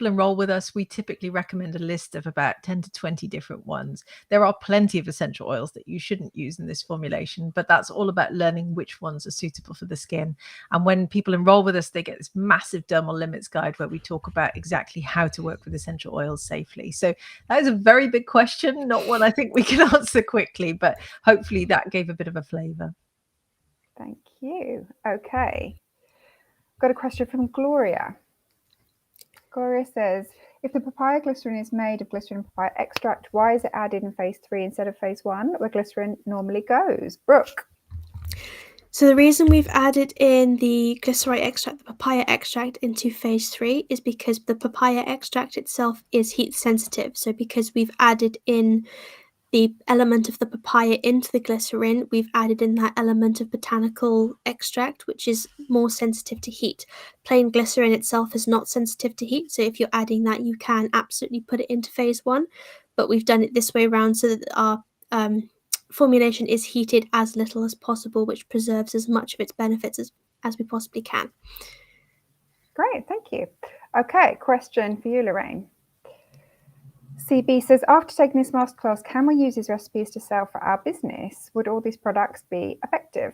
enroll with us, we typically recommend a list of about 10 to 20 different ones. There are plenty of essential oils that you shouldn't use in this formulation, but that's all about learning which ones are suitable for the skin. And when people enroll with us, they get this massive dermal limits guide where we talk about exactly how to work with essential oils safely. So that is a very big question, not one I think we can answer quickly, but hopefully that gave a bit of a flavor. Thank you. Okay. Got a question from Gloria. Gloria says, if the papaya glycerin is made of glycerin and papaya extract, why is it added in phase 3 instead of phase 1, where glycerin normally goes? Brooke. So the reason we've added in the glycerite extract, the papaya extract, into phase 3 is because the papaya extract itself is heat sensitive. So because we've added in the element of the papaya into the glycerin, we've added in that element of botanical extract, which is more sensitive to heat. Plain glycerin itself is not sensitive to heat, so if you're adding that, you can absolutely put it into phase 1, but we've done it this way around so that our formulation is heated as little as possible, which preserves as much of its benefits as we possibly can. Great, thank you. Okay, question for you, Lorraine. CB says, after taking this masterclass, can we use these recipes to sell for our business? Would all these products be effective?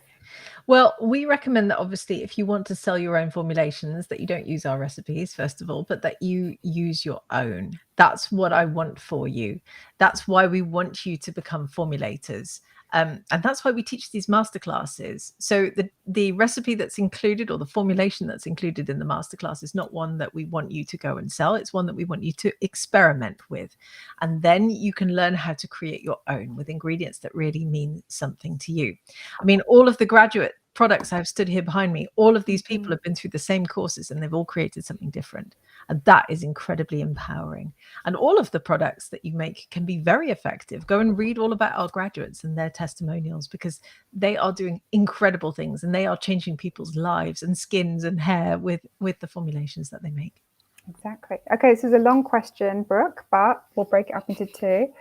Well, we recommend that obviously if you want to sell your own formulations, that you don't use our recipes, first of all, but that you use your own. That's what I want for you. That's why we want you to become formulators. And that's why we teach these masterclasses. So the recipe that's included, or the formulation that's included in the masterclass, is not one that we want you to go and sell. It's one that we want you to experiment with. And then you can learn how to create your own with ingredients that really mean something to you. I mean, all of the graduate products I've stood here behind me, all of these people have been through the same courses and they've all created something different. And that is incredibly empowering. And all of the products that you make can be very effective. Go and read all about our graduates and their testimonials, because they are doing incredible things and they are changing people's lives and skins and hair with the formulations that they make. Exactly. Okay, this is a long question, Brooke, but we'll break it up into 2.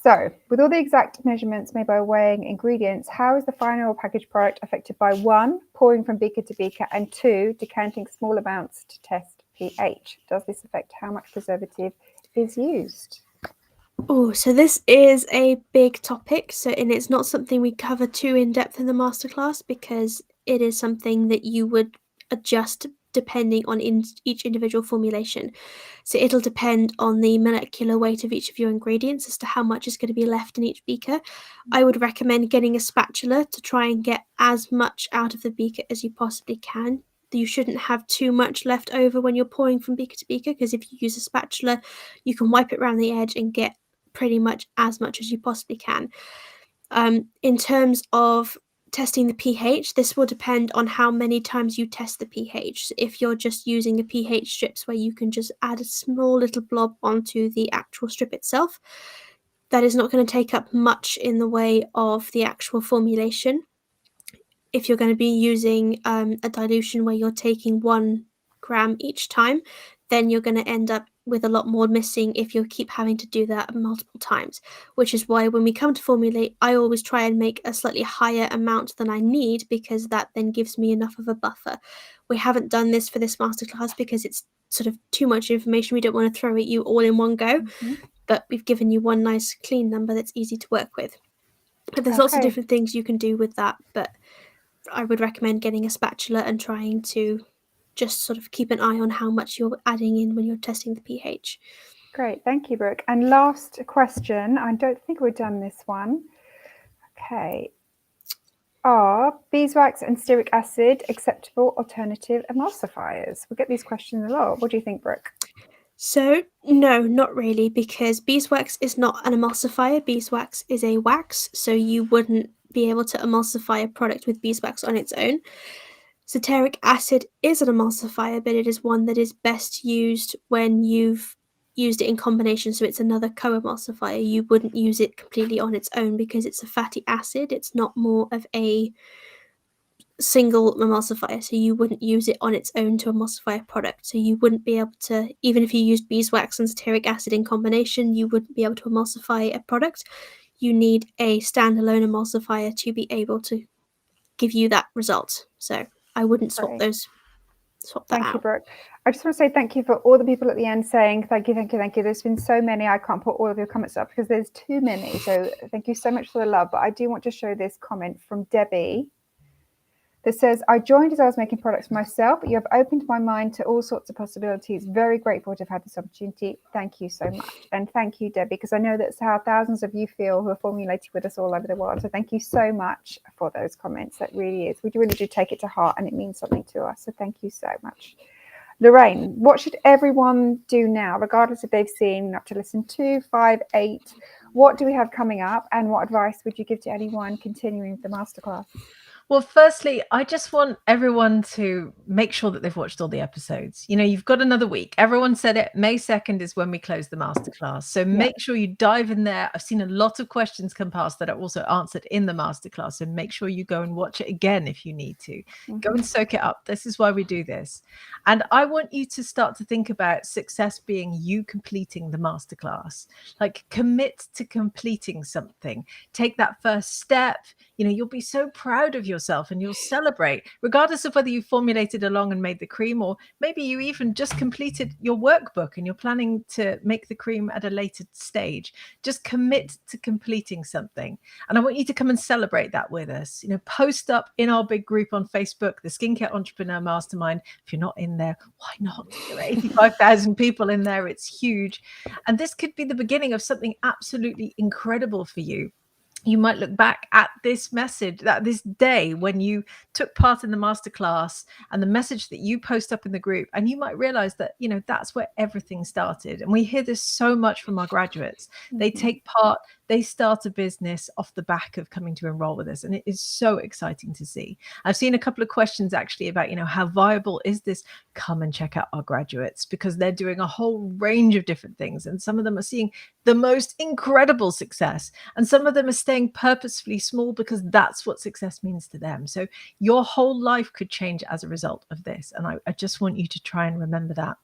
So, with all the exact measurements made by weighing ingredients, how is the final packaged product affected by 1, pouring from beaker to beaker, and 2, decanting small amounts to test pH? Does this affect how much preservative is used? Oh, so this is a big topic. And it's not something we cover too in depth in the masterclass because it is something that you would adjust depending on each individual formulation. So it'll depend on the molecular weight of each of your ingredients as to how much is going to be left in each beaker. I would recommend getting a spatula to try and get as much out of the beaker as you possibly can. You shouldn't have too much left over when you're pouring from beaker to beaker, because if you use a spatula, you can wipe it around the edge and get pretty much as you possibly can. In terms of testing the pH, this will depend on how many times you test the pH. So if you're just using a pH strips where you can just add a small little blob onto the actual strip itself, that is not going to take up much in the way of the actual formulation. If you're going to be using a dilution where you're taking 1 gram each time, then you're going to end up with a lot more missing if you keep having to do that multiple times, which is why when we come to formulate, I always try and make a slightly higher amount than I need, because that then gives me enough of a buffer. We haven't done this for this masterclass because it's sort of too much information. We don't want to throw at you all in one go, but we've given you one nice clean number that's easy to work with. But there's lots of different things you can do with that, but I would recommend getting a spatula and trying to just sort of keep an eye on how much you're adding in when you're testing the pH. Great, thank you, Brooke. And last question, I don't think we've done this one. Okay. Are beeswax and stearic acid acceptable alternative emulsifiers? We get these questions a lot. What do you think, Brooke? So, no, not really, because beeswax is not an emulsifier. Beeswax is a wax, so you wouldn't be able to emulsify a product with beeswax on its own. Ceteric acid is an emulsifier, but it is one that is best used when you've used it in combination, so it's another co-emulsifier. You wouldn't use it completely on its own because it's a fatty acid. It's not more of a single emulsifier, so you wouldn't use it on its own to emulsify a product. So you wouldn't be able to, even if you used beeswax and ceteric acid in combination, you wouldn't be able to emulsify a product. You need a standalone emulsifier to be able to give you that result. So I wouldn't swap that Thank out. you, Brooke. I just want to say thank you for all the people at the end saying thank you, thank you, thank you. There's been so many, I can't put all of your comments up because there's too many. So thank you so much for the love. But I do want to show this comment from Debbie that says, I joined as I was making products for myself, but you have opened my mind to all sorts of possibilities. Very grateful to have had this opportunity. Thank you so much. And thank you, Debbie, because I know that's how thousands of you feel who are formulating with us all over the world. So thank you so much for those comments. That really is. We really do take it to heart and it means something to us. So thank you so much. Lorraine, what should everyone do now, regardless if they've seen up to lesson 2, 5, 8? What do we have coming up? And what advice would you give to anyone continuing the masterclass? Well, firstly, I just want everyone to make sure that they've watched all the episodes. You know, you've got another week. Everyone said it. May 2nd is when we close the masterclass. So make sure you dive in there. I've seen a lot of questions come past that are also answered in the masterclass. So make sure you go and watch it again if you need to. Go and soak it up. This is why we do this. And I want you to start to think about success being you completing the masterclass. Like, commit to completing something. Take that first step. You know, you'll be so proud of yourself and you'll celebrate, regardless of whether you formulated along and made the cream, or maybe you even just completed your workbook and you're planning to make the cream at a later stage. Just commit to completing something. And I want you to come and celebrate that with us. You know, post up in our big group on Facebook, the Skincare Entrepreneur Mastermind. If you're not in there, why not? There are 85,000 people in there. It's huge. And this could be the beginning of something absolutely incredible for you. You might look back at this message, that this day when you took part in the masterclass and the message that you post up in the group, and you might realize that, you know, that's where everything started. And we hear this so much from our graduates. They take part, they start a business off the back of coming to enroll with us. And it is so exciting to see. I've seen a couple of questions actually about, you know, how viable is this? Come and check out our graduates, because they're doing a whole range of different things. And some of them are seeing the most incredible success. And some of them are staying purposefully small because that's what success means to them. So your whole life could change as a result of this. And I just want you to try and remember that.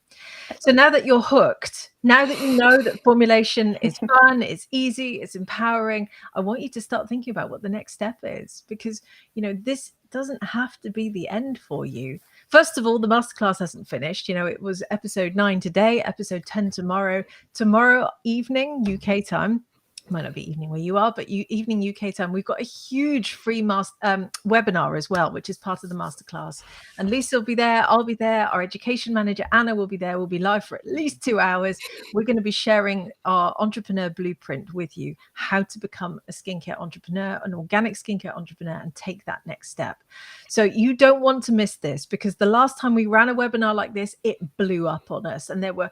So now that you're hooked, now that you know that formulation is fun, it's easy, it's empowering, I want you to start thinking about what the next step is, because, you know, this doesn't have to be the end for you. First of all, the masterclass hasn't finished. You know, it was episode 9 today, episode 10 tomorrow. Tomorrow evening, UK time. Might not be evening where you are, but evening UK time, we've got a huge free webinar as well, which is part of the masterclass. And Lisa will be there, I'll be there, our education manager Anna will be there. We'll be live for at least 2 hours. We're going to be sharing our entrepreneur blueprint with you, how to become a skincare entrepreneur, an organic skincare entrepreneur, and take that next step. So you don't want to miss this, because the last time we ran a webinar like this, it blew up on us, and there were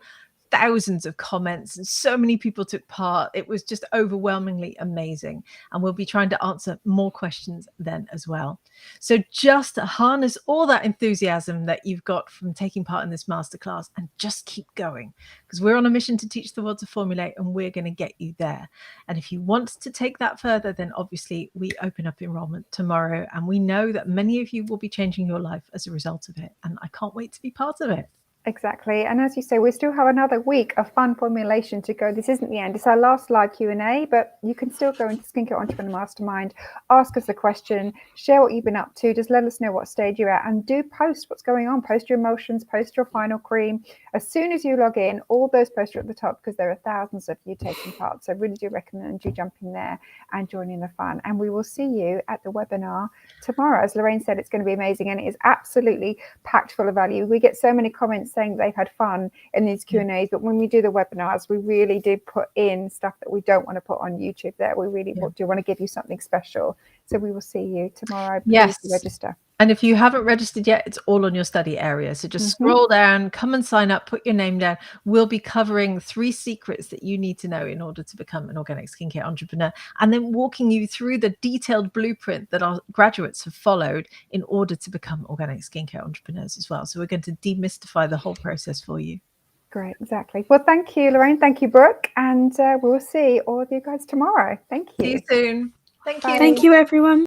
thousands of comments and so many people took part. It was just overwhelmingly amazing, and we'll be trying to answer more questions then as well. So just harness all that enthusiasm that you've got from taking part in this masterclass and just keep going, because we're on a mission to teach the world to formulate, and we're going to get you there. And if you want to take that further, then obviously we open up enrollment tomorrow, and we know that many of you will be changing your life as a result of it, and I can't wait to be part of it. Exactly. And as you say, we still have another week of fun formulation to go. This isn't the end. It's our last live Q&A, but you can still go into Skincare Entrepreneur Mastermind, ask us a question, share what you've been up to, just let us know what stage you're at, and do post what's going on. Post your emotions, post your final cream. As soon as you log in, all those posts are at the top, because there are thousands of you taking part. So I really do recommend you jumping there and joining the fun. And we will see you at the webinar tomorrow. As Lorraine said, it's going to be amazing, and it is absolutely packed full of value. We get so many comments saying they've had fun in these Q&As, but when we do the webinars, we really do put in stuff that we don't want to put on YouTube there. We really do want to give you something special. So we will see you tomorrow. Please register. And if you haven't registered yet, it's all on your study area. So just scroll down, come and sign up, put your name down. We'll be covering 3 secrets that you need to know in order to become an organic skincare entrepreneur, and then walking you through the detailed blueprint that our graduates have followed in order to become organic skincare entrepreneurs as well. So we're going to demystify the whole process for you. Great, exactly. Well, thank you, Lorraine. Thank you, Brooke. And we'll see all of you guys tomorrow. Thank you. See you soon. Thank you. Thank you, everyone.